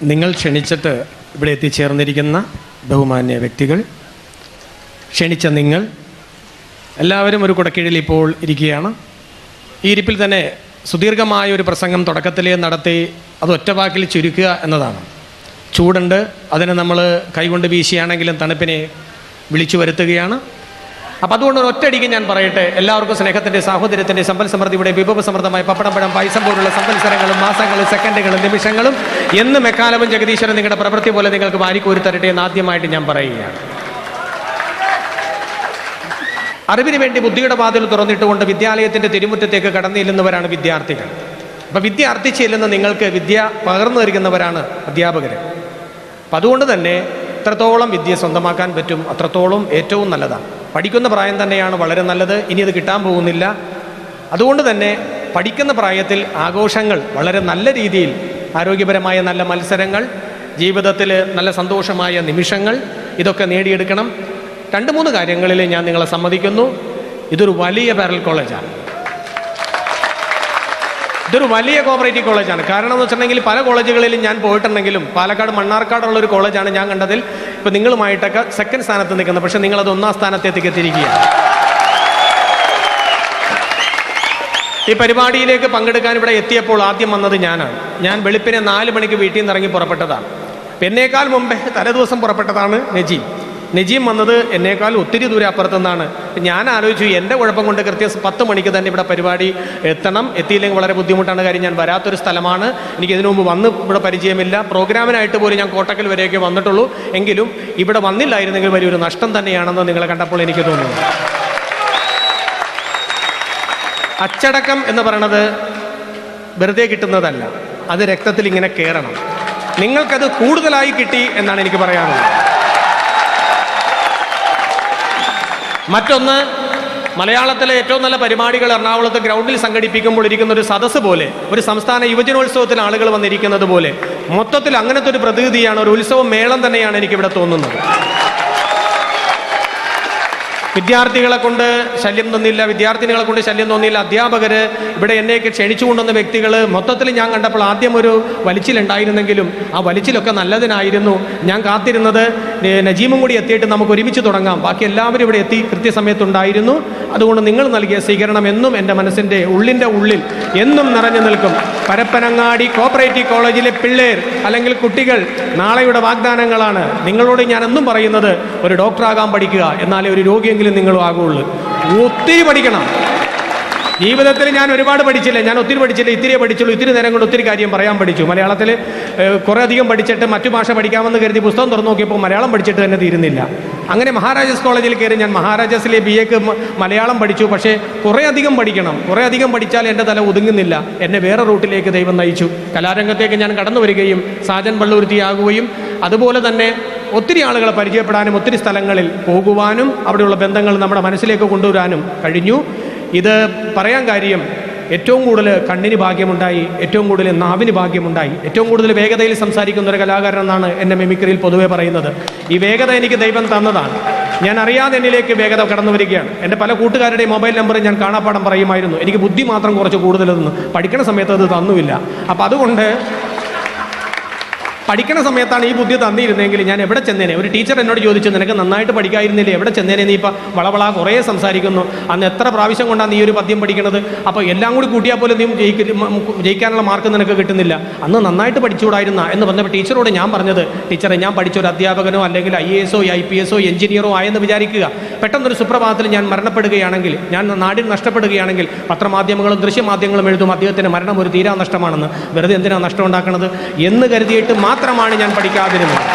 നിങ്ങൾ ക്ഷണിച്ചിട്ട് ഇവിടെ എത്തിച്ചേർന്നിരിക്കുന്ന ബഹുമാന്യ വ്യക്തികൾ, ക്ഷണിച്ച നിങ്ങൾ എല്ലാവരും ഒരു കുടക്കീഴിൽ ഇപ്പോൾ ഇരിക്കുകയാണ്. ഈ ഇരിപ്പിൽ തന്നെ സുദീർഘമായ ഒരു പ്രസംഗം തുടക്കത്തിലേ നടത്തി അത് ഒറ്റവാക്കിൽ ചുരുക്കുക എന്നതാണ്. ചൂടുണ്ട്, അതിനെ നമ്മൾ കൈകൊണ്ട് വീശിയാണെങ്കിലും തണുപ്പിനെ വിളിച്ചു വരുത്തുകയാണ്. അപ്പം അതുകൊണ്ട് ഒറ്റയടിക്ക് ഞാൻ പറയട്ടെ, എല്ലാവർക്കും സ്നേഹത്തിൻ്റെ, സാഹോദര്യത്തിൻ്റെ, സമ്പൽ സമൃദ്ധിയുടെ വിഭവസമൃദ്ധമായ പപ്പടം, പഴം, പായസം പോലുള്ള സംവത്സരങ്ങളും മാസങ്ങളും സെക്കൻഡുകളും നിമിഷങ്ങളും എന്നും എക്കാലവും ജഗദീശ്വരൻ നിങ്ങളുടെ പ്രവൃത്തി പോലെ നിങ്ങൾക്ക് വാരിക്കോരി തരട്ടെ എന്ന് ആദ്യമായിട്ട് ഞാൻ പറയുകയാണ്. അറിവിന് വേണ്ടി ബുദ്ധിയുടെ വാതിൽ തുറന്നിട്ടുകൊണ്ട് വിദ്യാലയത്തിൻ്റെ തിരുമുറ്റത്തേക്ക് കടന്നു ചെല്ലുന്നവരാണ് വിദ്യാർത്ഥികൾ. അപ്പം വിദ്യ അർത്ഥിച്ച് ചെല്ലുന്ന നിങ്ങൾക്ക് വിദ്യ പകർന്നു നൽകുന്നവരാണ് അധ്യാപകർ. അപ്പം അതുകൊണ്ട് തന്നെ എത്രത്തോളം വിദ്യ സ്വന്തമാക്കാൻ പറ്റും അത്രത്തോളം ഏറ്റവും നല്ലതാണ്. പഠിക്കുന്ന പ്രായം തന്നെയാണ് വളരെ നല്ലത്. ഇനി അത് കിട്ടാൻ പോകുന്നില്ല. അതുകൊണ്ട് തന്നെ പഠിക്കുന്ന പ്രായത്തിൽ ആഘോഷങ്ങൾ വളരെ നല്ല രീതിയിൽ, ആരോഗ്യപരമായ നല്ല മത്സരങ്ങൾ, ജീവിതത്തിൽ നല്ല സന്തോഷമായ നിമിഷങ്ങൾ, ഇതൊക്കെ നേടിയെടുക്കണം. 2-3 കാര്യങ്ങളിൽ ഞാൻ നിങ്ങളെ സമ്മതിക്കുന്നു. ഇതൊരു വലിയ പാരലൽ കോളേജാണ്, ഇതൊരു വലിയ കോപ്പറേറ്റീവ് കോളേജാണ്. കാരണം എന്ന് വെച്ചിട്ടുണ്ടെങ്കിൽ പല കോളേജുകളിലും ഞാൻ പോയിട്ടുണ്ടെങ്കിലും പാലക്കാട് മണ്ണാർക്കാടുള്ളൊരു കോളേജാണ് ഞാൻ കണ്ടതിൽ. ഇപ്പം നിങ്ങളുമായിട്ടൊക്കെ സെക്കൻഡ് സ്ഥാനത്ത് നിൽക്കുന്നത്, പക്ഷേ നിങ്ങളത് 1ാം സ്ഥാനത്തേക്ക് എത്തിയിരിക്കുകയാണ്. ഈ പരിപാടിയിലേക്ക് പങ്കെടുക്കാൻ ഇവിടെ എത്തിയപ്പോൾ ആദ്യം വന്നത് ഞാനാണ്. ഞാൻ വെളുപ്പിനെ 4 മണിക്ക് വീട്ടിൽ നിന്ന് ഇറങ്ങി പുറപ്പെട്ടതാണ്. എന്നേക്കാൾ മുമ്പേ തലേദിവസം പുറപ്പെട്ടതാണ് നജീം വന്നത് എന്നേക്കാൾ ഒത്തിരി ദൂരെ അപ്പുറത്തു നിന്നാണ്. ഞാൻ ആലോചിച്ചു, എൻ്റെ കുഴപ്പം കൊണ്ട് കൃത്യം 10 മണിക്ക് തന്നെ ഇവിടെ പരിപാടി എത്തണം. എത്തിയില്ലെങ്കിൽ വളരെ ബുദ്ധിമുട്ടാണ്. കാര്യം ഞാൻ വരാത്തൊരു സ്ഥലമാണ്, എനിക്ക് ഇതിനു മുമ്പ് വന്ന് ഇവിടെ പരിചയമില്ല. പ്രോഗ്രാമിനായിട്ട് പോലും ഞാൻ കോട്ടക്കൽ വരെയൊക്കെ വന്നിട്ടുള്ളൂ. എങ്കിലും ഇവിടെ വന്നില്ലായിരുന്നെങ്കിൽ വലിയൊരു നഷ്ടം തന്നെയാണെന്ന് നിങ്ങളെ കണ്ടപ്പോൾ എനിക്ക് തോന്നുന്നു. അച്ചടക്കം എന്ന് പറയണത് വെറുതെ കിട്ടുന്നതല്ല, അത് രക്തത്തിൽ ഇങ്ങനെ കയറണം. നിങ്ങൾക്കത് കൂടുതലായി കിട്ടി എന്നാണ് എനിക്ക് പറയാനുള്ളത്. മറ്റൊന്ന്, മലയാളത്തിലെ ഏറ്റവും നല്ല പരിപാടികൾ എറണാകുളത്ത് ഗ്രൗണ്ടിൽ സംഘടിപ്പിക്കുമ്പോൾ ഇരിക്കുന്ന ഒരു സദസ്സ് പോലെ, ഒരു സംസ്ഥാന യുവജനോത്സവത്തിൽ ആളുകൾ വന്നിരിക്കുന്നത് പോലെ, മൊത്തത്തിൽ അങ്ങനത്തെ ഒരു പ്രതീതിയാണ്, ഒരു ഉത്സവ മേളം തന്നെയാണ് എനിക്കിവിടെ തോന്നുന്നത്. വിദ്യാർത്ഥികളെ കൊണ്ട് ശല്യം തോന്നിയില്ല, വിദ്യാർത്ഥിനികളെ കൊണ്ട് ശല്യം തോന്നിയില്ല. അധ്യാപകർ, ഇവിടെ എന്നെയൊക്കെ ക്ഷണിച്ചു കൊണ്ടുവന്ന വ്യക്തികൾ, മൊത്തത്തിൽ ഞാൻ കണ്ടപ്പോൾ ആദ്യം ഒരു വലിച്ചിലുണ്ടായിരുന്നെങ്കിലും ആ വലിച്ചിലൊക്കെ നല്ലതിനായിരുന്നു. ഞാൻ കാത്തിരുന്നത് നജീമും കൂടി എത്തിയിട്ട് നമുക്ക് ഒരുമിച്ച് തുടങ്ങാം. ബാക്കി എല്ലാവരും ഇവിടെ എത്തി കൃത്യസമയത്തുണ്ടായിരുന്നു. അതുകൊണ്ട് നിങ്ങൾ നൽകിയ സ്വീകരണം എന്നും എൻ്റെ മനസ്സിൻ്റെ ഉള്ളിൻ്റെ ഉള്ളിൽ എന്നും നിറഞ്ഞു നിൽക്കും. പരപ്പനങ്ങാടി കോപ്പറേറ്റീവ് കോളേജിലെ പിള്ളേർ അല്ലെങ്കിൽ കുട്ടികൾ നാളെയുടെ വാഗ്ദാനങ്ങളാണ്. നിങ്ങളോട് ഞാൻ എന്നും പറയുന്നത്, ഒരു ഡോക്ടറാകാൻ പഠിക്കുക, എന്നാലേ ഒരു രോഗിയെങ്കിലും നിങ്ങളും ആകുള്ളൂ. ഒത്തിരി പഠിക്കണം. ജീവിതത്തിൽ ഞാൻ ഒരുപാട് പഠിച്ചില്ല, ഞാൻ ഒത്തിരി പഠിച്ചില്ല, ഇത്തിരിയേ പഠിച്ചുള്ളൂ. ഇത്തിരി നേരം കൊണ്ട് ഒത്തിരി കാര്യം പറയാൻ പഠിച്ചു. മലയാളത്തിൽ കുറേ അധികം പഠിച്ചിട്ട് മറ്റു ഭാഷ പഠിക്കാമെന്ന് കരുതി പുസ്തകം തുറന്നു നോക്കിയപ്പോൾ മലയാളം പഠിച്ചിട്ട് തന്നെ തീരുന്നില്ല. അങ്ങനെ മഹാരാജാസ് കോളേജിൽ കയറി ഞാൻ മഹാരാജാസിലെ BA മലയാളം പഠിച്ചു. പക്ഷേ കുറേ അധികം പഠിക്കണം. കുറേ അധികം പഠിച്ചാൽ എൻ്റെ തല ഒതുങ്ങുന്നില്ല. എന്നെ വേറെ റൂട്ടിലേക്ക് ദൈവം നയിച്ചു. കലാരംഗത്തേക്ക് ഞാൻ കടന്നു വരികയും സാജൻ പള്ളൂർത്തിയാകുകയും അതുപോലെ തന്നെ ഒത്തിരി ആളുകളെ പരിചയപ്പെടാനും ഒത്തിരി സ്ഥലങ്ങളിൽ പോകുവാനും അവിടെയുള്ള ബന്ധങ്ങൾ നമ്മുടെ മനസ്സിലേക്ക് കൊണ്ടുവരാനും കഴിഞ്ഞു. ഇത് പറയാൻ കാര്യം, ഏറ്റവും കൂടുതൽ കണ്ണിന് ഭാഗ്യമുണ്ടായി, ഏറ്റവും കൂടുതൽ നാവിന് ഭാഗ്യമുണ്ടായി, ഏറ്റവും കൂടുതൽ വേഗതയിൽ സംസാരിക്കുന്ന ഒരു കലാകാരൻ എന്നാണ് എന്നെ മിമിക്രിയിൽ പൊതുവെ പറയുന്നത്. ഈ വേഗത എനിക്ക് ദൈവം തന്നതാണ്. ഞാൻ അറിയാതെ എന്നിലേക്ക് വേഗത കടന്നു വരികയാണ്. എൻ്റെ പല കൂട്ടുകാരുടെയും മൊബൈൽ നമ്പർ ഞാൻ കാണാപ്പാടം പറയുമായിരുന്നു. എനിക്ക് ബുദ്ധി മാത്രം കുറച്ച് കൂടുതൽ തന്നു, പഠിക്കുന്ന സമയത്ത് അത് തന്നുമില്ല. അപ്പം അതുകൊണ്ട് പഠിക്കണ സമയത്താണ് ഈ ബുദ്ധി തന്നിരുന്നെങ്കിൽ ഞാൻ എവിടെ ചെന്നേനെ. ഒരു ടീച്ചർ എന്നോട് ചോദിച്ചു, നിനക്ക് നന്നായിട്ട് പഠിക്കാതിരുന്നില്ലേ, എവിടെ ചെന്നേനെ, നീ ഇപ്പം വളവള കുറേ സംസാരിക്കുന്നു, അന്ന് എത്ര പ്രാവശ്യം കൊണ്ടാണ് നീ ഒരു പദ്യം പഠിക്കണത്, അപ്പോൾ എല്ലാം കൂടി കൂട്ടിയാൽ പോലും നീ ജയിക്കാനുള്ള മാർക്ക് നിനക്ക് കിട്ടുന്നില്ല, അന്ന് നന്നായിട്ട് പഠിച്ചുകൂടായിരുന്ന എന്ന് പറഞ്ഞപ്പോൾ ടീച്ചറോട് ഞാൻ പറഞ്ഞത്, ടീച്ചറെ, ഞാൻ പഠിച്ചൊരു അധ്യാപകനോ അല്ലെങ്കിൽ IAS IPS എഞ്ചിനീയറോ ആയെന്ന് വിചാരിക്കുക. പെട്ടെന്നൊരു സുപ്രഭാതത്തിൽ ഞാൻ മരണപ്പെടുകയാണെങ്കിൽ, ഞാൻ നാടിന് നഷ്ടപ്പെടുകയാണെങ്കിൽ പത്രമാധ്യമങ്ങളും ദൃശ്യമാധ്യമങ്ങളും എഴുതും, അദ്ദേഹത്തിന് മരണം ഒരു തീരാ നഷ്ടമാണെന്ന്. വെറുതെ എന്തിനാണ് നഷ്ടം ഉണ്ടാക്കുന്നത് എന്ന് കരുതിയിട്ട് മാത്രമാണ് ഞാൻ പഠിക്കാതിരുന്നത്.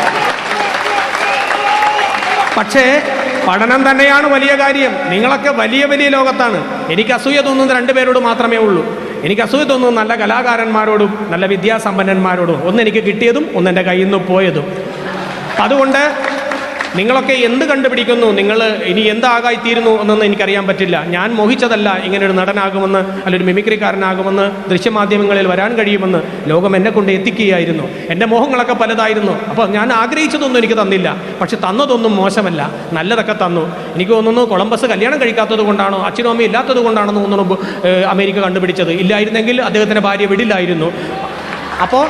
പക്ഷേ പഠനം തന്നെയാണ് വലിയ കാര്യം. നിങ്ങളൊക്കെ വലിയ വലിയ ലോകത്താണ്. എനിക്ക് അസൂയ തോന്നുന്നത് 2 പേരോട് മാത്രമേ ഉള്ളൂ. എനിക്ക് അസൂയ തോന്നുന്നത് നല്ല കലാകാരന്മാരോടും നല്ല വിദ്യാസമ്പന്നന്മാരോടും. ഒന്ന് എനിക്ക് കിട്ടിയതും ഒന്ന് എൻ്റെ കയ്യിൽ നിന്ന് പോയതും. അതുകൊണ്ട് നിങ്ങളൊക്കെ എന്ത് കണ്ടുപിടിക്കുന്നു, നിങ്ങൾ ഇനി എന്താകായിത്തീരുന്നു എന്നൊന്നും എനിക്കറിയാൻ പറ്റില്ല. ഞാൻ മോഹിച്ചതല്ല ഇങ്ങനൊരു നടനാകുമെന്ന്, അല്ലൊരു മിമിക്രിക്കാരനാകുമെന്ന്, ദൃശ്യമാധ്യമങ്ങളിൽ വരാൻ കഴിയുമെന്ന് ലോകം എന്നെ കൊണ്ട് എത്തിക്കുകയായിരുന്നു. എൻ്റെ മോഹങ്ങളൊക്കെ പലതായിരുന്നു. അപ്പോൾ ഞാൻ ആഗ്രഹിച്ചതൊന്നും എനിക്ക് തന്നില്ല, പക്ഷെ തന്നതൊന്നും മോശമല്ല, നല്ലതൊക്കെ തന്നു. എനിക്ക് തോന്നുന്നു കൊളംബസ് കല്യാണം കഴിക്കാത്തത് കൊണ്ടാണോ അച്ഛനും അമ്മയും ഇല്ലാത്തത് കൊണ്ടാണെന്ന് തോന്നുന്നു അമേരിക്ക കണ്ടുപിടിച്ചത്. ഇല്ലായിരുന്നെങ്കിൽ അദ്ദേഹത്തിൻ്റെ ഭാര്യ വിടില്ലായിരുന്നു. അപ്പോൾ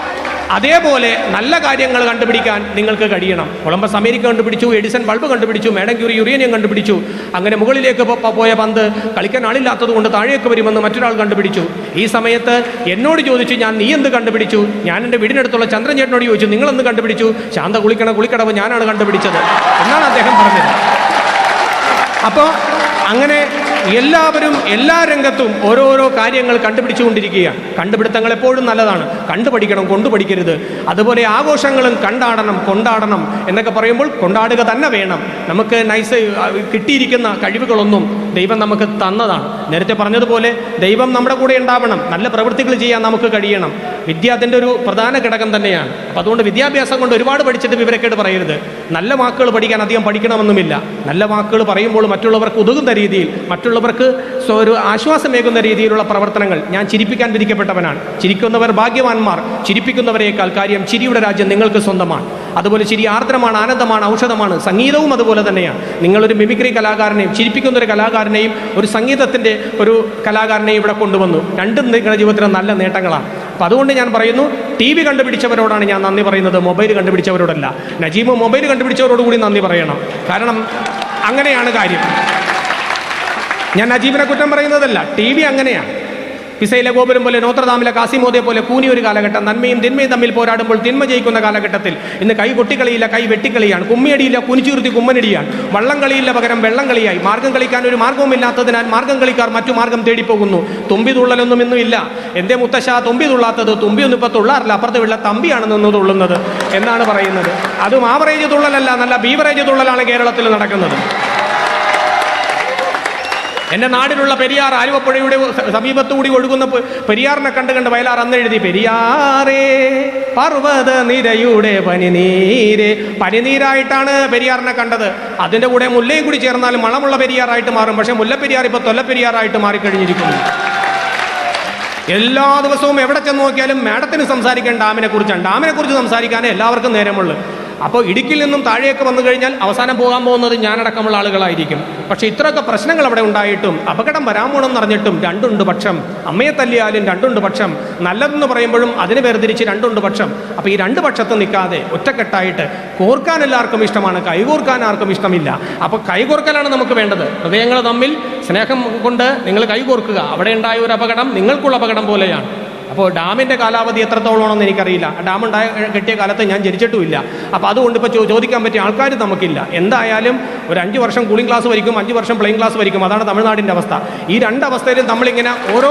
അതേപോലെ നല്ല കാര്യങ്ങൾ കണ്ടുപിടിക്കാൻ നിങ്ങൾക്ക് കഴിയണം. കൊളംബസ് അമേരിക്ക കണ്ടുപിടിച്ചു, എഡിസൺ ബൾബ് കണ്ടുപിടിച്ചു, മാഡം ക്യൂറി യുറേനിയം കണ്ടുപിടിച്ചു. അങ്ങനെ മുകളിലേക്ക് പോയ പന്ത് കളിക്കാൻ ആളില്ലാത്തത് കൊണ്ട് താഴേക്ക് വരുമെന്ന് മറ്റൊരാൾ കണ്ടുപിടിച്ചു. ഈ സമയത്ത് എന്നോട് ചോദിച്ചു, നീ എന്ത് കണ്ടുപിടിച്ചു? ഞാൻ എൻ്റെ വീടിനടുത്തുള്ള ചന്ദ്രൻ ചേട്ടനോട് ചോദിച്ചു, നിങ്ങളെന്ത് കണ്ടുപിടിച്ചു? ശാന്ത കുളിക്കടവ് ഞാനാണ് കണ്ടുപിടിച്ചത് എന്നാണ് അദ്ദേഹം പറഞ്ഞത്. അപ്പോൾ അങ്ങനെ എല്ലാവരും എല്ലാ രംഗത്തും ഓരോരോ കാര്യങ്ങൾ കണ്ടുപിടിച്ചുകൊണ്ടിരിക്കുകയാണ്. കണ്ടുപിടുത്തങ്ങൾ എപ്പോഴും നല്ലതാണ്, കണ്ടുപഠിക്കണം, കൊണ്ടുപഠിക്കരുത്. അതുപോലെ ആഘോഷങ്ങളും കണ്ടാടണം, കൊണ്ടാടണം എന്നൊക്കെ പറയുമ്പോൾ കൊണ്ടാടുക തന്നെ വേണം. നമുക്ക് കിട്ടിയിരിക്കുന്ന കഴിവുകളൊന്നും ദൈവം നമുക്ക് തന്നതാണ്. നേരത്തെ പറഞ്ഞതുപോലെ ദൈവം നമ്മുടെ കൂടെ ഉണ്ടാവണം, നല്ല പ്രവൃത്തികൾ ചെയ്യാൻ നമുക്ക് കഴിയണം. വിദ്യ അതിൻ്റെ ഒരു പ്രധാന ഘടകം തന്നെയാണ്. അപ്പം അതുകൊണ്ട് വിദ്യാഭ്യാസം കൊണ്ട് ഒരുപാട് പഠിച്ചിട്ട് വിവരക്കേട് പറയരുത്. നല്ല വാക്കുകൾ പഠിക്കാൻ അധികം പഠിക്കണമെന്നുമില്ല. നല്ല വാക്കുകൾ പറയുമ്പോൾ മറ്റുള്ളവർക്ക് ഉതകുന്ന രീതിയിൽ, മറ്റുള്ളവർക്ക് ഒരു ആശ്വാസമേകുന്ന രീതിയിലുള്ള പ്രവർത്തനങ്ങൾ. ഞാൻ ചിരിപ്പിക്കാൻ വിധിക്കപ്പെട്ടവനാണ്. ചിരിക്കുന്നവർ ഭാഗ്യവാന്മാർ, ചിരിപ്പിക്കുന്നവരേക്കാൾ കാര്യം ചിരിയുടെ രാജ്യം നിങ്ങൾക്ക് സ്വന്തമാണ്. അതുപോലെ ചിരി ആർദ്രമാണ്, ആനന്ദമാണ്, ഔഷധമാണ്. സംഗീതവും അതുപോലെ തന്നെയാണ്. നിങ്ങളൊരു മിമിക്രി കലാകാരനെയും ചിരിപ്പിക്കുന്നൊരു കലാകാരനെയും ഒരു സംഗീതത്തിൻ്റെ ഒരു കലാകാരനെയും ഇവിടെ കൊണ്ടുവന്നു. രണ്ടും നിങ്ങളുടെ ജീവിതത്തിലെ നല്ല നേട്ടങ്ങളാണ്. അപ്പം അതുകൊണ്ട് ഞാൻ പറയുന്നു, TV കണ്ടുപിടിച്ചവരോടാണ് ഞാൻ നന്ദി പറയുന്നത്, മൊബൈൽ കണ്ടുപിടിച്ചവരോടല്ല. നജീബ് മൊബൈൽ കണ്ടുപിടിച്ചവരോടുകൂടി നന്ദി പറയണം. കാരണം അങ്ങനെയാണ് കാര്യം. ഞാൻ നജീബിനെ കുറ്റം പറയുന്നതല്ല, TV അങ്ങനെയാണ്. പിസയിലെ ഗോപുരം പോലെ, നോത്രദാമിലെ കാസിമോദയെ പോലെ കൂനി ഒരു കാലഘട്ടം. നന്മയും തിന്മയും തമ്മിൽ പോരാടുമ്പോൾ തിന്മ ജയിക്കുന്ന കാലഘട്ടത്തിൽ ഇന്ന് കൈ കൊട്ടിക്കളിയില്ല, കൈ വെട്ടിക്കളിയാണ്. കുമ്മിയടിയില്ല, കുനിച്ചുരുത്തി കുമ്മനടിയാണ്. വള്ളം കളിയില്ല, പകരം വെള്ളം കളിയായി. മാർഗം കളിക്കാൻ ഒരു മാർഗവും ഇല്ലാത്തതിനാൽ മാർഗം കളിക്കാർ മറ്റു മാർഗം തേടിപ്പോകുന്നു. തുമ്പി തുള്ളലൊന്നും ഇന്നും ഇല്ല. എന്തേ മുത്തശ്ശ തുമ്പി തുള്ളാത്തത്? തുമ്പിയൊന്നും ഇപ്പം തുള്ളാറില്ല, അപ്പുറത്തെ വെള്ള തമ്പിയാണ് നിന്ന് തുള്ളുന്നത് എന്നാണ് പറയുന്നത്. അതും ആവറേജ് തുള്ളലല്ല, നല്ല ബീവറേജ് തുള്ളലാണ് കേരളത്തിൽ നടക്കുന്നത്. എൻ്റെ നാടിലുള്ള പെരിയാർ, ആലുവപ്പുഴയുടെ സമീപത്തുകൂടി ഒഴുകുന്ന പെരിയാറിനെ കണ്ട് വയലാർ അന്ന് എഴുതി, പെരിയാറേ പർവ്വത നിരയുടെ പനിനീര്. പനിനീരായിട്ടാണ് പെരിയാറിനെ കണ്ടത്. അതിൻ്റെ കൂടെ മുല്ലയും കൂടി ചേർന്നാലും മണമുള്ള പെരിയാറായിട്ട് മാറും. പക്ഷേ മുല്ലപ്പെരിയാർ ഇപ്പോൾ തൊല്ലപ്പെരിയാറായിട്ട് മാറിക്കഴിഞ്ഞിരിക്കുന്നു. എല്ലാ ദിവസവും എവിടെ ചെന്ന് നോക്കിയാലും മാഡത്തിന് സംസാരിക്കാൻ ഡാമിനെ കുറിച്ചാണ്. ഡാമിനെ കുറിച്ച് സംസാരിക്കാനേ എല്ലാവർക്കും നേരമുള്ളൂ. അപ്പോൾ ഇടുക്കിയിൽ നിന്നും താഴേക്ക് വന്നു കഴിഞ്ഞാൽ അവസാനം പോകാൻ പോകുന്നത് ഞാനടക്കമുള്ള ആളുകളായിരിക്കും. പക്ഷേ ഇത്രയൊക്കെ പ്രശ്നങ്ങൾ അവിടെ ഉണ്ടായിട്ടും അപകടം വരാൻ പോകണമെന്ന് അറിഞ്ഞിട്ടും രണ്ടുണ്ട് പക്ഷം. അമ്മയെ തല്ലിയാലും രണ്ടുണ്ട് പക്ഷം. നല്ലതെന്ന് പറയുമ്പോഴും അതിന് വേർതിരിച്ച് രണ്ടുണ്ട് പക്ഷം. അപ്പോൾ ഈ രണ്ട് പക്ഷത്ത് നിൽക്കാതെ ഒറ്റക്കെട്ടായിട്ട് കോർക്കാൻ എല്ലാവർക്കും ഇഷ്ടമാണ്, കൈകോർക്കാൻ ആർക്കും ഇഷ്ടമില്ല. അപ്പോൾ കൈകോർക്കലാണ് നമുക്ക് വേണ്ടത്. ഹൃദയങ്ങൾ തമ്മിൽ സ്നേഹം കൊണ്ട് നിങ്ങൾ കൈകോർക്കുക. അവിടെ ഉണ്ടായ ഒരു അപകടം നിങ്ങൾക്കുള്ള അപകടം പോലെയാണ്. അപ്പോൾ ഡാമിൻ്റെ കാലാവധി എത്രത്തോളമാണെന്ന് എനിക്കറിയില്ല. ഡാം കെട്ടിയ കാലത്ത് ഞാൻ ജനിച്ചിട്ടുമില്ല. അപ്പോൾ അതുകൊണ്ട് ഇപ്പോൾ ചോദിക്കാൻ പറ്റിയ ആൾക്കാർ നമുക്കില്ല. എന്തായാലും ഒരു 5 വർഷം കൂളിംഗ് ക്ലാസ് വരിക്കും, 5 വർഷം പ്ലെയിൻ ക്ലാസ് വരിക്കും. അതാണ് തമിഴ്നാടിൻ്റെ അവസ്ഥ. ഈ രണ്ടവസ്ഥയിലും നമ്മളിങ്ങനെ ഓരോ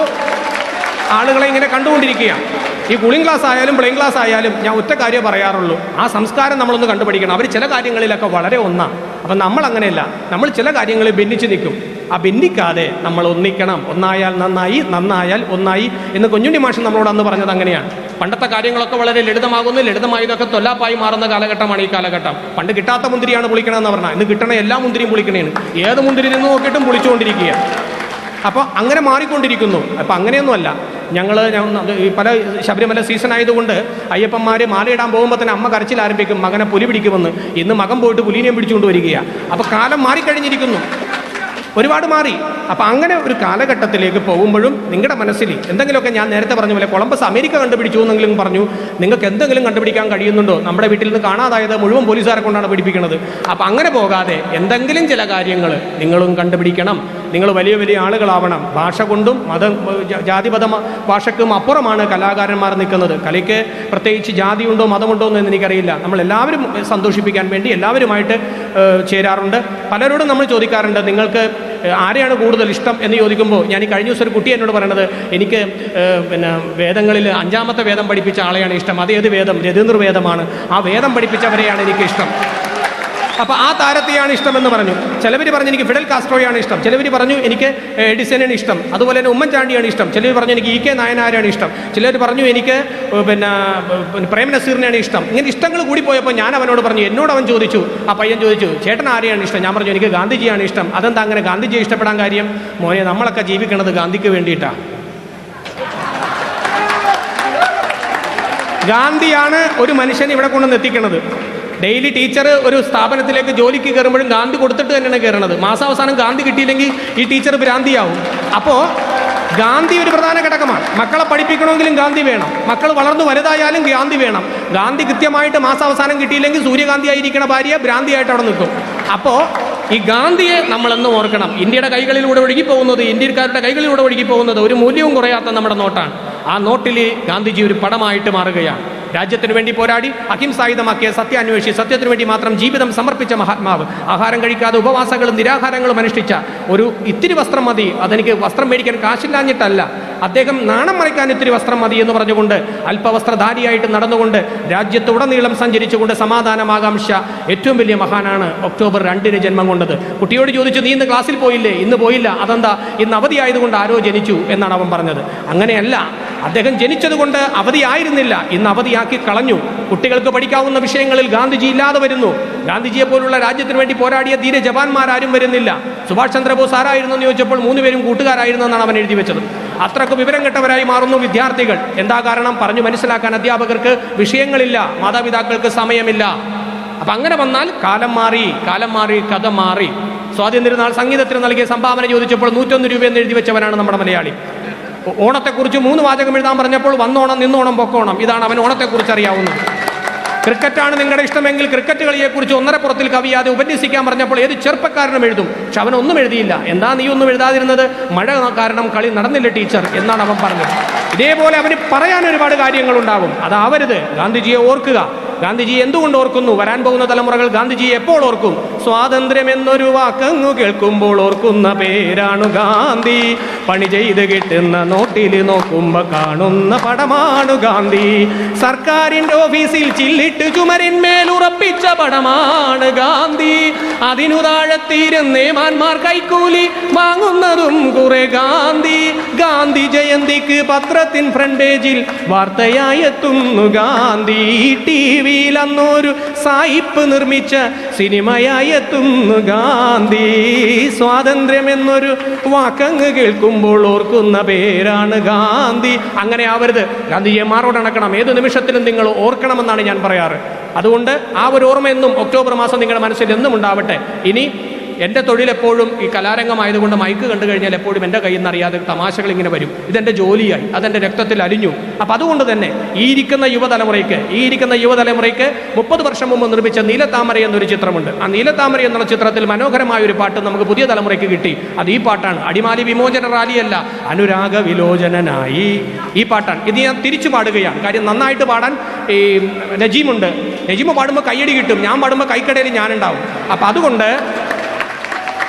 ആളുകളെ ഇങ്ങനെ കണ്ടുകൊണ്ടിരിക്കുകയാണ്. ഈ കൂളിംഗ് ക്ലാസ് ആയാലും പ്ലെയിൻ ക്ലാസ് ആയാലും ഞാൻ ഒറ്റ കാര്യം പറയാറുള്ളൂ, ആ സംസ്കാരം നമ്മളൊന്ന് കണ്ടുപിടിക്കണം. അവർ ചില കാര്യങ്ങളിലൊക്കെ വളരെ ഒന്നാണ്. അപ്പം നമ്മൾ അങ്ങനെയല്ല, നമ്മൾ ചില കാര്യങ്ങളിൽ ഭിന്നിച്ച് നിൽക്കും. ആ ഭിന്നിക്കാതെ നമ്മൾ ഒന്നിക്കണം. ഒന്നായാൽ നന്നായി, നന്നായാൽ ഒന്നായി എന്ന് കുഞ്ഞുണ്ണി മാഷ് നമ്മളോട് അന്ന് പറഞ്ഞത് അങ്ങനെയാണ്. പണ്ടത്തെ കാര്യങ്ങളൊക്കെ വളരെ ലളിതമാകുന്നു, ലളിതമായതൊക്കെ തൊല്ലാപ്പായി മാറുന്ന കാലഘട്ടമാണ് ഈ കാലഘട്ടം. പണ്ട് കിട്ടാത്ത മുന്തിരിയാണ് പുളിക്കണമെന്ന് പറഞ്ഞാൽ ഇന്ന് കിട്ടണ എല്ലാ മുന്തിരിയും പുളിക്കണേണ്. ഏത് മുന്തിരി നിന്ന് നോക്കിയിട്ടും പുളിച്ചുകൊണ്ടിരിക്കുക. അപ്പോൾ അങ്ങനെ മാറിക്കൊണ്ടിരിക്കുന്നു. അപ്പം അങ്ങനെയൊന്നുമല്ല. ഞങ്ങൾ പല ശബരിമല സീസൺ ആയതുകൊണ്ട് അയ്യപ്പന്മാർ മാലയിടാൻ പോകുമ്പോൾ തന്നെ അമ്മ കരച്ചിൽ ആരംഭിക്കും, മകനെ പുലി പിടിക്കുമെന്ന്. ഇന്ന് മകൻ പോയിട്ട് പുലിനെയും പിടിച്ചുകൊണ്ട് വരികയാണ്. അപ്പോൾ കാലം മാറിക്കഴിഞ്ഞിരിക്കുന്നു, ഒരുപാട് മാറി. അപ്പം അങ്ങനെ ഒരു കാലഘട്ടത്തിലേക്ക് പോകുമ്പോഴും നിങ്ങളുടെ മനസ്സിൽ എന്തെങ്കിലുമൊക്കെ, ഞാൻ നേരത്തെ പറഞ്ഞ പോലെ കൊളംബസ് അമേരിക്ക കണ്ടുപിടിച്ചു എന്നെങ്കിലും പറഞ്ഞു, നിങ്ങൾക്ക് എന്തെങ്കിലും കണ്ടുപിടിക്കാൻ കഴിയുന്നുണ്ടോ? നമ്മുടെ വീട്ടിൽ നിന്ന് കാണാതായത് മുഴുവൻ പോലീസുകാരെ കൊണ്ടാണ് പിടിപ്പിക്കുന്നത്. അപ്പം അങ്ങനെ പോകാതെ എന്തെങ്കിലും ചില കാര്യങ്ങൾ നിങ്ങളും കണ്ടുപിടിക്കണം. നിങ്ങൾ വലിയ വലിയ ആളുകളാവണം. ഭാഷ കൊണ്ടും ജാതിമത ഭാഷയ്ക്കും അപ്പുറമാണ് കലാകാരന്മാർ നിൽക്കുന്നത്. കലയ്ക്ക് പ്രത്യേകിച്ച് ജാതിയുണ്ടോ മതമുണ്ടോ എന്ന് എനിക്കറിയില്ല. നമ്മളെല്ലാവരും സന്തോഷിപ്പിക്കാൻ വേണ്ടി എല്ലാവരുമായിട്ട് ചേരാറുണ്ട്. പലരോടും നമ്മൾ ചോദിക്കാറുണ്ട്, നിങ്ങൾക്ക് ആരെയാണ് കൂടുതൽ ഇഷ്ടം എന്ന് ചോദിക്കുമ്പോൾ ഞാൻ ഈ കഴിഞ്ഞ ദിവസം ഒരു കുട്ടി എന്നോട് പറയണത്, എനിക്ക് വേദങ്ങളിൽ 5ാമത്തെ വേദം പഠിപ്പിച്ച ആളെയാണ് ഇഷ്ടം. അതേത് വേദം? രതീന്ദ്ര വേദമാണ്. ആ വേദം പഠിപ്പിച്ചവരെയാണ് എനിക്ക് ഇഷ്ടം. അപ്പോൾ ആ താരത്തെയാണ് ഇഷ്ടമെന്ന് പറഞ്ഞു. ചിലവർ പറഞ്ഞു എനിക്ക് ഫിഡൽ കാസ്ട്രോയാണ് ഇഷ്ടം, ചിലവർ പറഞ്ഞു എനിക്ക് എഡിസനാണ് ഇഷ്ടം, അതുപോലെ തന്നെ ഉമ്മൻചാണ്ടിയാണ് ഇഷ്ടം, ചിലർ പറഞ്ഞു എനിക്ക് EK നായനാരാണ് ഇഷ്ടം, ചിലർ പറഞ്ഞു എനിക്ക് പ്രേം നസീറിനെയാണ് ഇഷ്ടം. ഇങ്ങനെ ഇഷ്ടങ്ങൾ കൂടിപ്പോയപ്പോൾ ഞാൻ അവനോട് പറഞ്ഞു, എന്നോട് അവൻ ചോദിച്ചു, ആ പയ്യൻ ചോദിച്ചു, ചേട്ടൻ ആരെയാണ് ഇഷ്ടം? ഞാൻ പറഞ്ഞു എനിക്ക് ഗാന്ധിജിയാണ് ഇഷ്ടം. അതെന്താ അങ്ങനെ ഗാന്ധിജിയെ ഇഷ്ടപ്പെടാൻ കാര്യം? മോനെ, നമ്മളൊക്കെ ജീവിക്കണത് ഗാന്ധിക്ക് വേണ്ടിയിട്ടാണ്. ഗാന്ധിയാണ് ഒരു മനുഷ്യൻ ഇവിടെ കൊണ്ടുവന്ന് എത്തിക്കണത്. ഡെയിലി ടീച്ചർ ഒരു സ്ഥാപനത്തിലേക്ക് ജോലിക്ക് കയറുമ്പോഴും ഗാന്ധി കൊടുത്തിട്ട് തന്നെയാണ് കയറണത്. മാസാവസാനം ഗാന്ധി കിട്ടിയില്ലെങ്കിൽ ഈ ടീച്ചർ ഭ്രാന്തിയാവും. അപ്പോൾ ഗാന്ധി ഒരു പ്രധാന ഘടകമാണ്. മക്കളെ പഠിപ്പിക്കണമെങ്കിലും ഗാന്ധി വേണം, മക്കൾ വളർന്നു വലുതായാലും ഗാന്ധി വേണം. ഗാന്ധി കൃത്യമായിട്ട് മാസാവസാനം കിട്ടിയില്ലെങ്കിൽ സൂര്യകാന്തി ആയിരിക്കണ ഭാര്യ ഭ്രാന്തിയായിട്ട് അവിടെ നിൽക്കും. അപ്പോൾ ഈ ഗാന്ധിയെ നമ്മളെന്നും ഓർക്കണം. ഇന്ത്യയുടെ കൈകളിലൂടെ ഒഴുകിപ്പോകുന്നത്, ഇന്ത്യക്കാരുടെ കൈകളിലൂടെ ഒഴുകിപ്പോകുന്നത് ഒരു മൂല്യവും കുറയാത്ത നമ്മുടെ നോട്ടാണ്. ആ നോട്ടിൽ ഗാന്ധിജി ഒരു പടമായിട്ട് മാറുകയാണ്. രാജ്യത്തിന് വേണ്ടി പോരാടി അഹിംസായുധമാക്കിയ സത്യാന്വേഷി, സത്യത്തിനു വേണ്ടി മാത്രം ജീവിതം സമർപ്പിച്ച മഹാത്മാവ്, ആഹാരം കഴിക്കാതെ ഉപവാസങ്ങളും നിരാഹാരങ്ങളും അനുഷ്ഠിച്ച ഒരു ഇത്തിരി വസ്ത്രം മതി, അതെനിക്ക് വസ്ത്രം മേടിക്കാൻ കാശില്ലാഞ്ഞിട്ടല്ല, അദ്ദേഹം നാണം മറയ്ക്കാൻ ഇത്തിരി വസ്ത്രം മതി എന്ന് പറഞ്ഞുകൊണ്ട് അല്പവസ്ത്രധാരിയായിട്ട് നടന്നുകൊണ്ട് രാജ്യത്തുടനീളം സഞ്ചരിച്ചുകൊണ്ട് സമാധാനമാകാംക്ഷ ഏറ്റവും വലിയ മഹാനാണ് ഒക്ടോബർ 2 ജന്മം കൊണ്ടത്. കുട്ടിയോട് ചോദിച്ചു, നീ ഇന്ന് ക്ലാസ്സിൽ പോയില്ലേ? ഇന്ന് പോയില്ല. അതെന്താ? ഇന്ന് അവധിയായതുകൊണ്ട് ആരോ ജനിച്ചു എന്നാണ് അവൻ പറഞ്ഞത്. അങ്ങനെയല്ല, അദ്ദേഹം ജനിച്ചതുകൊണ്ട് അവധിയായിരുന്നില്ല, ഇന്ന് അവധിയാക്കി കളഞ്ഞു. കുട്ടികൾക്ക് പഠിക്കാവുന്ന വിഷയങ്ങളിൽ ഗാന്ധിജി ഇല്ലാതെ വരുന്നു. ഗാന്ധിജിയെ പോലുള്ള രാജ്യത്തിന് വേണ്ടി പോരാടിയ ധീര ജവാന്മാരാരും വരുന്നില്ല. സുഭാഷ് ചന്ദ്രബോസ് ആരായിരുന്നു എന്ന് ചോദിച്ചപ്പോൾ 3 പേരും കൂട്ടുകാരായിരുന്നു എന്നാണ് അവൻ എഴുതി വെച്ചത്. അത്രക്ക് വിവരം കെട്ടവരായി മാറുന്നു വിദ്യാർത്ഥികൾ. എന്താ കാരണം? പറഞ്ഞു മനസ്സിലാക്കാൻ അധ്യാപകർക്ക് വിഷയങ്ങളില്ല, മാതാപിതാക്കൾക്ക് സമയമില്ല. അപ്പം അങ്ങനെ വന്നാൽ കാലം മാറി, കാലം മാറി, കഥ മാറി. സ്വാതന്ത്ര്യനാൾ സംഗീതത്തിന് നൽകിയ സംഭാവന ചോദിച്ചപ്പോൾ 101 രൂപയെന്ന് എഴുതി വെച്ചവനാണ് നമ്മുടെ മലയാളി. ഓണത്തെക്കുറിച്ച് 3 വാചകം എഴുതാൻ പറഞ്ഞപ്പോൾ വന്നോണം, നിന്നോണം, പൊക്കോണം, ഇതാണ് അവൻ ഓണത്തെക്കുറിച്ച് അറിയാവുന്നത്. ക്രിക്കറ്റാണ് നിങ്ങളുടെ ഇഷ്ടമെങ്കിൽ ക്രിക്കറ്റ് കളിയെക്കുറിച്ച് 1.5 പുറത്തിൽ കവിയാതെ ഉപന്യസിക്കാൻ പറഞ്ഞപ്പോൾ ഏത് ചെറുപ്പക്കാരനും എഴുതും. പക്ഷെ അവനൊന്നും എഴുതിയില്ല. എന്താ നീ ഒന്നും എഴുതാതിരുന്നത്? മഴ കാരണം കളി നടന്നില്ല ടീച്ചർ എന്നാണ് അവൻ പറഞ്ഞത്. ഇതേപോലെ അവന് പറയാൻ ഒരുപാട് കാര്യങ്ങളുണ്ടാവും. അതാവരുത്. ഗാന്ധിജിയെ ഓർക്കുക. ഗാന്ധിജി എന്തുകൊണ്ട് ഓർക്കുന്നു? വരാൻ പോകുന്ന തലമുറകൾ ഗാന്ധിജിയെ എപ്പോൾ ഓർക്കും? സ്വാതന്ത്ര്യം എന്നൊരു വാക്കങ്ങു കേൾക്കുമ്പോൾ ഓർക്കുന്ന പേരാണു ഗാന്ധി. പണി ചെയ്ത് കിട്ടുന്ന നോട്ടിൽ നോക്കുമ്പോ കാണുന്ന പടമാണു ഗാന്ധി. സർക്കാരിന്റെ ഓഫീസിൽ ചില്ലിട്ട് ചുമരിന്മേൽ ഉറപ്പിച്ച പടമാണ് ഗാന്ധി. അതിനു താഴെത്തിരുന്നേ മാന്മാർ കൈക്കൂലി വാങ്ങുന്നതും കുറെ ഗാന്ധി. ഗാന്ധി ജയന്തിക്ക് പത്രത്തിൻ ഫ്രണ്ട് പേജിൽ വാർത്തയായി എത്തുന്നു ഗാന്ധി. ടിവിയിൽ അന്നൊരു സായിപ്പ് നിർമ്മിച്ച സിനിമയായി എത്തുന്നു ഗാന്ധി. സ്വാതന്ത്ര്യം എന്നൊരു വാക്കങ്ങ് കേൾക്കുമ്പോൾ ഓർക്കുന്ന പേരാണ് ഗാന്ധി. അങ്ങനെ ആവരുത്. ഗാന്ധിജിയെ മാറോടണക്കണം. ഏത് നിമിഷത്തിലും നിങ്ങൾ ഓർക്കണമെന്നാണ് ഞാൻ പറയാറ്. അതുകൊണ്ട് ആ ഒരു ഓർമ്മ എന്നും ഒക്ടോബർ മാസം നിങ്ങളുടെ മനസ്സിൽ എന്നും ഉണ്ടാവട്ടെ. ഇനി എൻ്റെ തൊഴിലെപ്പോഴും ഈ കലാരംഗമായതുകൊണ്ട് മൈക്ക് കണ്ടു കഴിഞ്ഞാൽ എപ്പോഴും എൻ്റെ കയ്യിൽ നിന്ന് അറിയാതെ തമാശകൾ ഇങ്ങനെ വരും. ഇതെൻ്റെ ജോലിയായി, അതെൻ്റെ രക്തത്തിൽ അലിഞ്ഞു. അപ്പം അതുകൊണ്ട് തന്നെ ഈ ഇരിക്കുന്ന യുവതലമുറയ്ക്ക് 30 വർഷം മുമ്പ് നിർമ്മിച്ച നീലത്താമര എന്നൊരു ചിത്രമുണ്ട്. ആ നീലത്താമര എന്നുള്ള ചിത്രത്തിൽ മനോഹരമായ ഒരു പാട്ട് നമുക്ക് പുതിയ തലമുറയ്ക്ക് കിട്ടി. അത് ഈ പാട്ടാണ്. അടിമാലി വിമോചന റാലിയല്ല, അനുരാഗ വിലോചനായി ഈ പാട്ടാണ്. ഇത് ഞാൻ തിരിച്ചു പാടുകയാണ്. കാര്യം നന്നായിട്ട് പാടാൻ ഈ നജീമുണ്ട്. നജീമ് പാടുമ്പോൾ കയ്യടി കിട്ടും, ഞാൻ പാടുമ്പോൾ കൈക്കടയിൽ ഞാനുണ്ടാവും. അപ്പം അതുകൊണ്ട്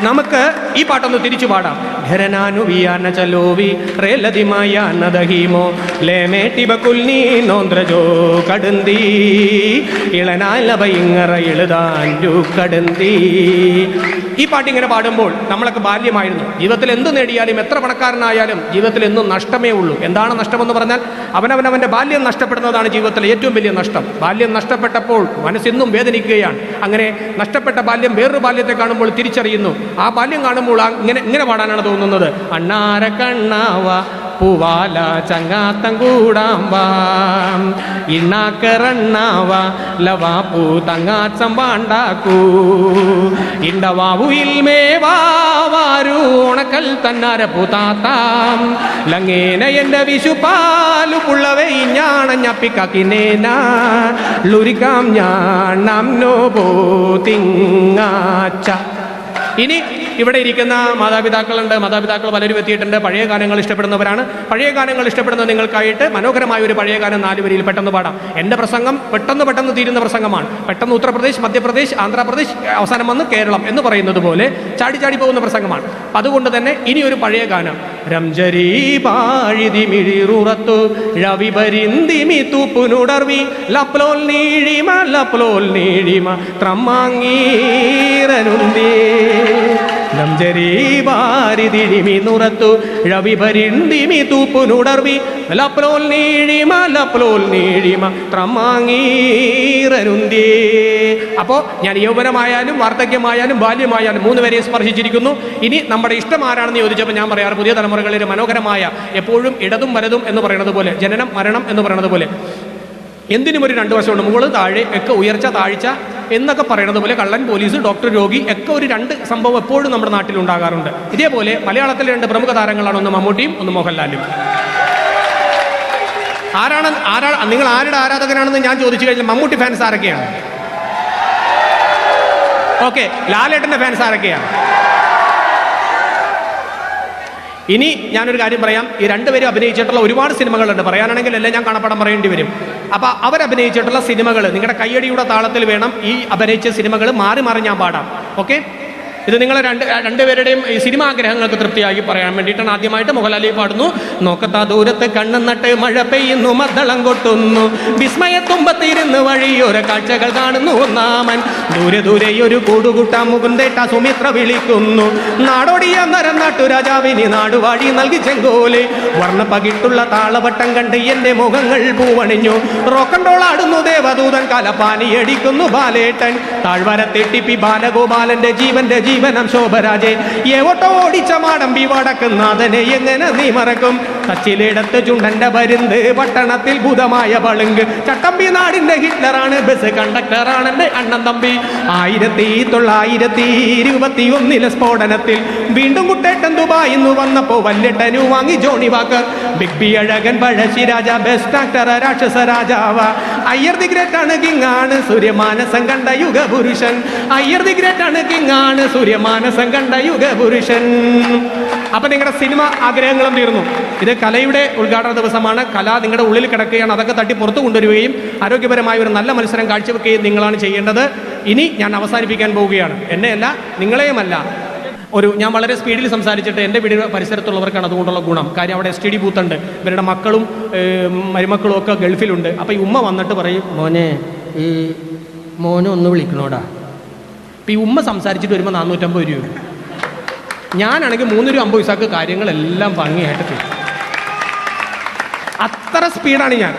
നമുക്ക് ഈ പാട്ടൊന്ന് തിരിച്ചു പാടാം. ഘരനാനു വിയാന ചലോവി റേലതിമായാന ദഹീമോ ലേമേട്ടി ബകുൽനി നോന്ദ്രജോ കടന്തി ഇളനാല ഭയങ്കര എഴുതാൻരു കടന്തി. ഈ പാട്ടിങ്ങനെ പാടുമ്പോൾ നമ്മളൊക്കെ ബാല്യമായിരുന്നു. ജീവിതത്തിൽ എന്ത് നേടിയാലും എത്ര പണക്കാരനായാലും ജീവിതത്തിൽ എന്നും നഷ്ടമേ ഉള്ളൂ. എന്താണ് നഷ്ടമെന്ന് പറഞ്ഞാൽ അവനവൻ്റെ ബാല്യം നഷ്ടപ്പെടുന്നതാണ് ജീവിതത്തിലെ ഏറ്റവും വലിയ നഷ്ടം. ബാല്യം നഷ്ടപ്പെട്ടപ്പോൾ മനസ്സെന്നും വേദനിക്കുകയാണ്. അങ്ങനെ നഷ്ടപ്പെട്ട ബാല്യം വേറൊരു ബാല്യത്തെ കാണുമ്പോൾ തിരിച്ചറിയുന്നു. ആ ബാല്യം കാണുമ്പോൾ ഇങ്ങനെ പാടാനാണ് തോന്നുന്നത്. അണ്ണാര കണ്ണാവ പൂവാല ചങ്ങാത്തം കൂടാമ്പാം ഇണ്ണാക്കറണ്ണാവ ലവാപ്പൂ തങ്ങാച്ചം വാണ്ടാക്കൂ ഇണ്ടവാവുയിൽ മേവാരു ഉണക്കൽ തന്നാര പൂത്താത്താം ലങ്ങേന എൻ്റെ വിഷുപാലു പുള്ളവേ ഞാണഞ്ഞപ്പിക്കാക്കിനേന ലുരിക്കാം ഞാൻ നോ പോ തിങ്ങാച്ച. ഇനി ഇവിടെ ഇരിക്കുന്ന മാതാപിതാക്കളുണ്ട്. മാതാപിതാക്കൾ പലരും എത്തിയിട്ടുണ്ട്. പഴയ ഗാനങ്ങൾ ഇഷ്ടപ്പെടുന്നവരാണ്. പഴയ ഗാനങ്ങൾ ഇഷ്ടപ്പെടുന്ന നിങ്ങൾക്കായിട്ട് മനോഹരമായ ഒരു പഴയ ഗാനം 4 വരിയിൽ പെട്ടെന്ന് പാടാം. എൻ്റെ പ്രസംഗം പെട്ടെന്ന് തീരുന്ന പ്രസംഗമാണ്. പെട്ടെന്ന് ഉത്തർപ്രദേശ്, മധ്യപ്രദേശ്, ആന്ധ്രാപ്രദേശ്, അവസാനം വന്ന് കേരളം എന്ന് പറയുന്നത് പോലെ ചാടി പോകുന്ന പ്രസംഗമാണ്. അതുകൊണ്ട് തന്നെ ഇനി ഒരു പഴയ ഗാനം. രംജരീ പാഴിതി മിഴിറുറത്തു രവിപരിന്തിമി തൂപ്പുനുടർവി ലപ്ലോൽ നീഴിമ ത്രമ്മാങ്ങീരനുന്തേ ലംജരീ വാരിതിഴിമി നുറത്തു രവിപരിന്തിമി തൂപ്പുനുടർവി ലപ്ലോൽ നീഴിമ ത്രമ്മാങ്ങീരനുന്തേ. അപ്പോൾ ഞാൻ യൗവനമായാലും വാർദ്ധക്യമായാലും ബാല്യമായാലും 3 പേരെ സ്പർശിച്ചിരിക്കുന്നു. ഇനി നമ്മുടെ ഇഷ്ടം ആരാണെന്ന് ചോദിച്ചപ്പോൾ ഞാൻ പറയാറ് പുതിയ തലമുറകളിൽ മനോഹരമായ എപ്പോഴും ഇടതും വലതും എന്ന് പറയുന്നത് പോലെ, ജനനം മരണം എന്ന് പറയുന്നത് പോലെ എന്തിനും ഒരു 2 വശമുണ്ട്. മുകളിൽ താഴെ ഒക്കെ, ഉയർച്ച താഴ്ച, എന്നൊക്കെ പറയുന്നത് പോലെ കള്ളൻ, പോലീസ്, ഡോക്ടർ, രോഗി ഒക്കെ ഒരു രണ്ട് സംഭവം എപ്പോഴും നമ്മുടെ നാട്ടിൽ ഉണ്ടാകാറുണ്ട്. ഇതേപോലെ മലയാളത്തിലെ രണ്ട് പ്രമുഖ താരങ്ങളാണ്, ഒന്ന് മമ്മൂട്ടിയും ഒന്ന് മോഹൻലാലും. നിങ്ങൾ ആരുടെ ആരാധകനാണെന്ന് ഞാൻ ചോദിച്ചു കഴിഞ്ഞാൽ മമ്മൂട്ടി ഫാൻസ് ആരൊക്കെയാണ്? ഓക്കെ, ലാലേട്ടന്റെ ഫാൻസ് ആരൊക്കെയാണ്? ഇനി ഞാനൊരു കാര്യം പറയാം. ഈ രണ്ടുപേരും അഭിനയിച്ചിട്ടുള്ള ഒരുപാട് സിനിമകളുണ്ട്, പറയാനാണെങ്കിൽ എല്ലാം ഞാൻ കാണാപ്പാടം പറയേണ്ടി വരും. അപ്പോൾ അവരഭിനയിച്ചിട്ടുള്ള സിനിമകൾ നിങ്ങളുടെ കയ്യടിയുടെ താളത്തിൽ വേണം ഈ അഭിനയിച്ച സിനിമകൾ മാറി മാറി ഞാൻ പാടാം. ഓക്കെ, ഇത് നിങ്ങളെ രണ്ടുപേരുടെയും ഈ സിനിമാഗ്രഹങ്ങൾക്ക് തൃപ്തിയാക്കി പറയാൻ വേണ്ടിയിട്ടാണ്. ആദ്യമായിട്ട് മോഹൻലാലി പാടുന്നു. നോക്കത്താ ദൂരത്ത് കണ്ണു നട്ട് മഴ പെയ്യുന്നു, മദ്ദളം കൊട്ടുന്നു, വിസ്മയത്തുമ്പത്തിരുന്ന് വഴിയോര കാഴ്ചകൾ കാണുന്നു ഒന്നാമൻ, ദൂരെ ദൂരെ ഒരു കൂടുകൂട്ടാൻ മുകുന്ദേട്ട സുമിത്ര വിളിക്കുന്നു, നാടോടിയ നരം നാട്ടുരാജാവിനി നാടുവാഴി നൽകി ചെങ്കോല്, വർണ്ണപ്പകിട്ടുള്ള താളവട്ടം കണ്ട് എന്റെ മുഖങ്ങൾ പൂവണിഞ്ഞു, റോക്കണ്ടോളാടുന്നു ദേവദൂതൻ, കലപ്പാനി അടിക്കുന്നു ബാലേട്ടൻ, താഴ്വരത്തെട്ടിപ്പി ബാലഗോപാലന്റെ ജീവന്റെ ജീവനം ശോഭരാജെ, ഏവട്ടോ ഓടിച്ച മാടമ്പി വടക്കുന്നാഥനെ എങ്ങനെ നീ മറക്കും, തച്ചിലിടത്ത് ചുണ്ടന്റെ പരുന്ത്, പട്ടണത്തിൽ ഭൂതമായ പളുങ്ക്, ചട്ടമ്പി നാടിന്റെ ഹിറ്റ്ലറാണ്, ബസ് കണ്ടക്ടറാണ് എന്റെ അണ്ണൻ തമ്പി, 1921 സ്ഫോടനത്തിൽ വീണ്ടും കുട്ടേട്ടൻ ദുബായിന്ന് വന്നപ്പോ വല്യട്ടനു വാങ്ങി ജോണി വാക്കർ, ബിഗ് ബി അഴകൻ പഴശ്ശിരാജ, ബെസ്റ്റ് ആക്ടർ രാക്ഷസ രാജാവ, അയ്യർ ദി ഗ്രേറ്റ് ആണ് കിങ് ആണ്, സൂര്യമാനസം കണ്ട യുഗപുരുഷൻ, അയ്യർ ദി ഗ്രേറ്റ് ആണ് കിങ് ആണ്, സൂര്യമാനസം കണ്ട യുഗപുരുഷൻ. അപ്പൊ നിങ്ങളുടെ സിനിമ ആഗ്രഹങ്ങളും തീർന്നു. ഇത് കലയുടെ ഉദ്ഘാടന ദിവസമാണ്. കല നിങ്ങളുടെ ഉള്ളിൽ കിടക്കുകയാണ്. അതൊക്കെ തട്ടി പുറത്തു കൊണ്ടുവരികയും ആരോഗ്യപരമായ ഒരു നല്ല മത്സരം കാഴ്ചവെക്കുകയും നിങ്ങളാണ് ചെയ്യേണ്ടത്. ഇനി ഞാൻ അവസാനിപ്പിക്കാൻ പോവുകയാണ്. എന്നെയല്ല, നിങ്ങളെയുമല്ല. ഞാൻ വളരെ സ്പീഡിൽ സംസാരിച്ചിട്ട് എൻ്റെ വീട് പരിസരത്തുള്ളവർക്കാണ് അതുകൊണ്ടുള്ള ഗുണം. കാര്യം അവിടെ STD ബൂത്തുണ്ട്, ഇവരുടെ മക്കളും മരുമക്കളും ഒക്കെ ഗൾഫിലുണ്ട്. അപ്പോൾ ഈ ഉമ്മ വന്നിട്ട് പറയും, മോനെ ഒന്ന് വിളിക്കണോടാ. അപ്പം ഈ ഉമ്മ സംസാരിച്ചിട്ട് വരുമ്പോൾ 450 രൂപ. ഞാനാണെങ്കിൽ 350 രൂപയ്ക്ക് കാര്യങ്ങളെല്ലാം ഭംഗിയായിട്ട് ചെയ്യും. അത്ര സ്പീഡാണ് ഞാൻ.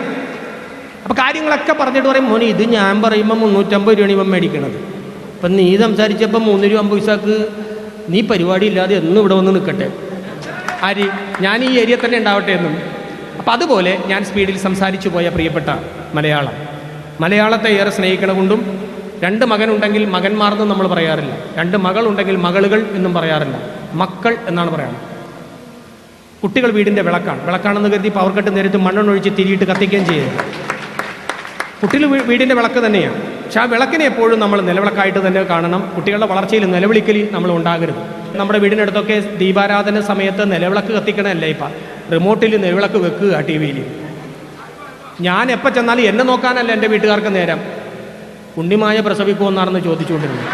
അപ്പോൾ കാര്യങ്ങളൊക്കെ പറഞ്ഞിട്ട് പറയും, മോനെ ഇത് ഞാൻ പറയുമ്പോൾ 350 രൂപയാണ് ഇവൻ മേടിക്കണത്. അപ്പം നീ സംസാരിച്ചപ്പോൾ 350 രൂപയ്ക്ക് നീ പരിപാടി ഇല്ലാതെ എന്നും ഇവിടെ വന്ന് നിൽക്കട്ടെ. ആര്? ഞാൻ ഈ ഏരിയ തന്നെ ഉണ്ടാവട്ടെ എന്നും. അപ്പം അതുപോലെ ഞാൻ സ്പീഡിൽ സംസാരിച്ചു പോയ പ്രിയപ്പെട്ട മലയാളത്തെ ഏറെ സ്നേഹിക്കണ കൊണ്ടും, 2 മകനുണ്ടെങ്കിൽ മകന്മാർന്നും നമ്മൾ പറയാറില്ല, 2 മകളുണ്ടെങ്കിൽ മകളുകൾ എന്നും പറയാറില്ല, മക്കൾ എന്നാണ് പറയാറ്. കുട്ടികൾ വീടിൻ്റെ വിളക്കാണെന്ന് കരുതി പവർ കട്ട് നേരത്ത് മണ്ണെണ്ണൊഴിച്ച് തിരിയിട്ട് കത്തിക്കുകയും ചെയ്യരുത്. കുട്ടികൾ വീടിൻ്റെ വിളക്ക് തന്നെയാണ്. പക്ഷെ ആ വിളക്കിനെ എപ്പോഴും നമ്മൾ നിലവിളക്കായിട്ട് തന്നെ കാണണം. കുട്ടികളുടെ വളർച്ചയിൽ നിലവിളിക്കൽ നമ്മൾ ഉണ്ടാകരുത്. നമ്മുടെ വീടിനടുത്തൊക്കെ ദീപാരാധന സമയത്ത് നിലവിളക്ക് കത്തിക്കണമല്ല, ഇപ്പം റിമോട്ടിൽ നിലവിളക്ക് വെക്കുക TV-ൽ. ഞാൻ എപ്പോൾ ചെന്നാലും എന്നെ നോക്കാനല്ല എൻ്റെ വീട്ടുകാർക്ക് നേരം, ഉണ്ണിമായ പ്രസവിക്കുമെന്നാണെന്ന് ചോദിച്ചുകൊണ്ടിരുന്നത്.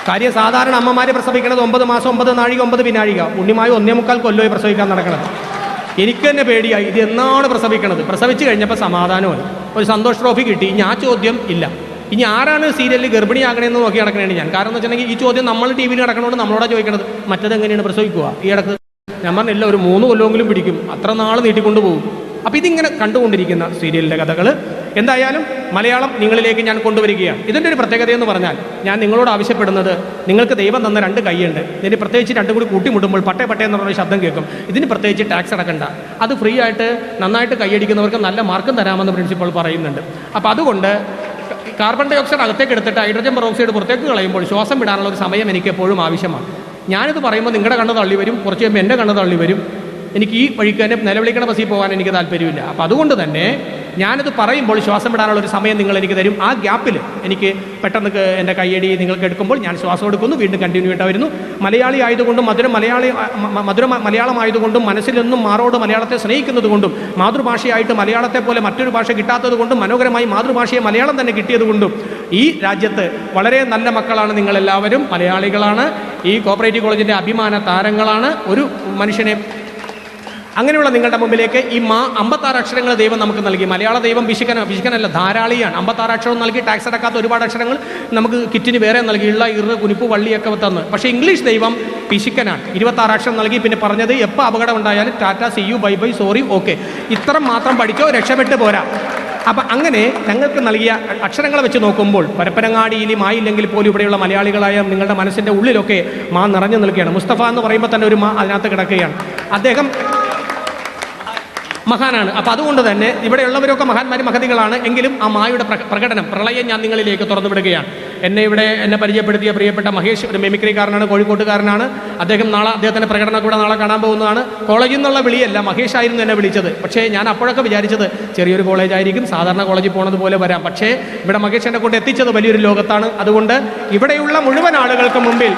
കാര്യം സാധാരണ അമ്മമാരെ പ്രസവിക്കണത് 9 മാസം 9 നാഴിക 9 വിനാഴിക. ഉണ്ണിമായ 1.25 കൊല്ലമായി പ്രസവിക്കാൻ നടക്കണത്. എനിക്ക് തന്നെ പേടിയായി, ഇത് എന്നാണ് പ്രസവിക്കണത്. പ്രസവിച്ച് കഴിഞ്ഞപ്പോൾ സമാധാനമായി, ഒരു സന്തോഷ ട്രോഫി കിട്ടി. ഇനി ആ ചോദ്യം ഇല്ല. ഇനി ആരാണ് സീരിയലിൽ ഗർഭിണിയാകണമെന്ന് നോക്കി നടക്കണേണ് ഞാൻ. കാരണം എന്ന് വെച്ചിട്ടുണ്ടെങ്കിൽ ഈ ചോദ്യം നമ്മൾ TV-ൽ നടക്കണോണ്ട് നമ്മളോട് ചോദിക്കണത്. മറ്റേതെങ്ങനെയാണ് പ്രസവിക്കുക ഈ ഇടക്ക്? ഞാൻ പറഞ്ഞില്ല, ഒരു 3 കൊല്ലമെങ്കിലും പിടിക്കും, അത്ര നാൾ നീട്ടിക്കൊണ്ടു പോകും. അപ്പോൾ ഇതിങ്ങനെ കണ്ടുകൊണ്ടിരിക്കുന്ന സീരിയലിൻ്റെ കഥകൾ എന്തായാലും മലയാളം നിങ്ങളിലേക്ക് ഞാൻ കൊണ്ടുവരികയാണ്. ഇതിൻ്റെ ഒരു പ്രത്യേകത എന്ന് പറഞ്ഞാൽ, ഞാൻ നിങ്ങളോട് ആവശ്യപ്പെടുന്നത്, നിങ്ങൾക്ക് ദൈവം തന്ന 2 കൈയുണ്ട്. ഇതിന് പ്രത്യേകിച്ച് 2 കൂടി കൂട്ടിമുട്ടുമ്പോൾ പട്ടേ എന്ന് പറഞ്ഞ ശബ്ദം കേൾക്കും. ഇതിന് പ്രത്യേകിച്ച് ടാക്സ് അടക്കണ്ട. അത് ഫ്രീ ആയിട്ട് നന്നായിട്ട് കൈയടിക്കുന്നവർക്ക് നല്ല മാർക്കും തരാമെന്ന് പ്രിൻസിപ്പൾ പറയുന്നുണ്ട്. അപ്പോൾ അതുകൊണ്ട് കാർബൺ ഡൈ ഓക്സൈഡ് അകത്തേക്ക് എടുത്തിട്ട് ഹൈഡ്രജൻ പെറോക്സൈഡ് പുറത്തേക്ക് കളയുമ്പോൾ ശ്വാസം വിടാനുള്ള ഒരു സമയം എനിക്ക് എപ്പോഴും ആവശ്യമാണ്. ഞാനിത് പറയുമ്പോൾ നിങ്ങളുടെ കണ്ണ് തള്ളി വരും, കുറച്ച് കഴിയുമ്പോൾ എൻ്റെ കണ്ണ് തള്ളി വരും. എനിക്ക് ഈ വഴിക്ക് തന്നെ നിലവിളിക്കണ ബസ്സിൽ പോകാൻ എനിക്ക് താല്പര്യമില്ല. അപ്പോൾ അതുകൊണ്ട് തന്നെ ഞാനിത് പറയുമ്പോൾ ശ്വാസം വിടാനുള്ള ഒരു സമയം നിങ്ങൾ എനിക്ക് തരും. ആ ഗ്യാപ്പിൽ എനിക്ക് പെട്ടെന്ന് എൻ്റെ കയ്യടി നിങ്ങൾക്ക് എടുക്കുമ്പോൾ ഞാൻ ശ്വാസം എടുക്കുന്നു, വീണ്ടും കണ്ടിന്യൂ ആയിട്ട് വരുന്നു. മലയാളി ആയതുകൊണ്ടും മധുര മലയാളമായതുകൊണ്ടും മനസ്സിലൊന്നും മാറോട് മലയാളത്തെ സ്നേഹിക്കുന്നത് കൊണ്ടും മാതൃഭാഷയായിട്ട് മലയാളത്തെ പോലെ മറ്റൊരു ഭാഷ കിട്ടാത്തത് കൊണ്ടും മനോഹരമായി മാതൃഭാഷയെ മലയാളം തന്നെ കിട്ടിയതുകൊണ്ടും ഈ രാജ്യത്ത് വളരെ നല്ല മക്കളാണ് നിങ്ങളെല്ലാവരും. മലയാളികളാണ്, ഈ കോപ്പറേറ്റീവ് കോളേജിൻ്റെ അഭിമാന താരങ്ങളാണ്. ഒരു മനുഷ്യനെ അങ്ങനെയുള്ള നിങ്ങളുടെ മുമ്പിലേക്ക് ഈ 56 അക്ഷരങ്ങൾ ദൈവം നമുക്ക് നൽകി. മലയാള ദൈവം പിശുക്കനല്ല, ധാരാളിയാണ്. 56 അക്ഷരം നൽകി, ടാക്സ് അടക്കാത്ത ഒരുപാട് അക്ഷരങ്ങൾ നമുക്ക് കിറ്റിന് വേറെ നൽകിയുള്ള കുനിപ്പ് വള്ളിയൊക്കെ തന്ന്. പക്ഷേ ഇംഗ്ലീഷ് ദൈവം പിശുക്കനാണ്. 26 അക്ഷരം നൽകി. പിന്നെ പറഞ്ഞത് എപ്പോൾ അപകടം ഉണ്ടായാലും tata, see you, bye bye, sorry, okay, ഇത്ര മാത്രം പഠിക്കോ, രക്ഷപ്പെട്ട് പോരാ. അപ്പം അങ്ങനെ ഞങ്ങൾക്ക് നൽകിയ അക്ഷരങ്ങളെ വെച്ച് നോക്കുമ്പോൾ പരപ്പനങ്ങാടിയിൽ മായില്ലെങ്കിൽ പോലും ഇവിടെയുള്ള മലയാളികളായ നിങ്ങളുടെ മനസ്സിൻ്റെ ഉള്ളിലൊക്കെ നിറഞ്ഞു നിൽക്കുകയാണ്. മുസ്തഫ എന്ന് പറയുമ്പോൾ തന്നെ ഒരു അതിനകത്ത് കിടക്കുകയാണ്. അദ്ദേഹം മഹാനാണ്. അപ്പം അതുകൊണ്ട് തന്നെ ഇവിടെയുള്ളവരൊക്കെ മഹാന്മാരും മഹതികളാണ്. എങ്കിലും ആ മായുടെ പ്രകടനം പ്രളയം ഞാൻ നിങ്ങളിലേക്ക് തുറന്നു വിടുകയാണ്. എന്നെ പരിചയപ്പെടുത്തിയ പ്രിയപ്പെട്ട മഹേഷ് ഒരു മിമിക്രിക്കാരനാണ്, കോഴിക്കോട്ടുകാരനാണ്. അദ്ദേഹത്തിൻ്റെ പ്രകടനം കൂടെ നാളെ കാണാൻ പോകുന്നതാണ്. കോളേജിൽ നിന്നുള്ള വിളിയല്ല, മഹേഷ് ആയിരുന്നു എന്നെ വിളിച്ചത്. പക്ഷേ ഞാൻ അപ്പോഴൊക്കെ വിചാരിച്ചത് ചെറിയൊരു കോളേജായിരിക്കും, സാധാരണ കോളേജിൽ പോകുന്നത് പോലെ വരാം. പക്ഷേ ഇവിടെ മഹേഷ് എന്നെ കൊണ്ട് എത്തിച്ചത് വലിയൊരു ലോകത്താണ്. അതുകൊണ്ട് ഇവിടെയുള്ള മുഴുവൻ ആളുകൾക്ക് മുമ്പിൽ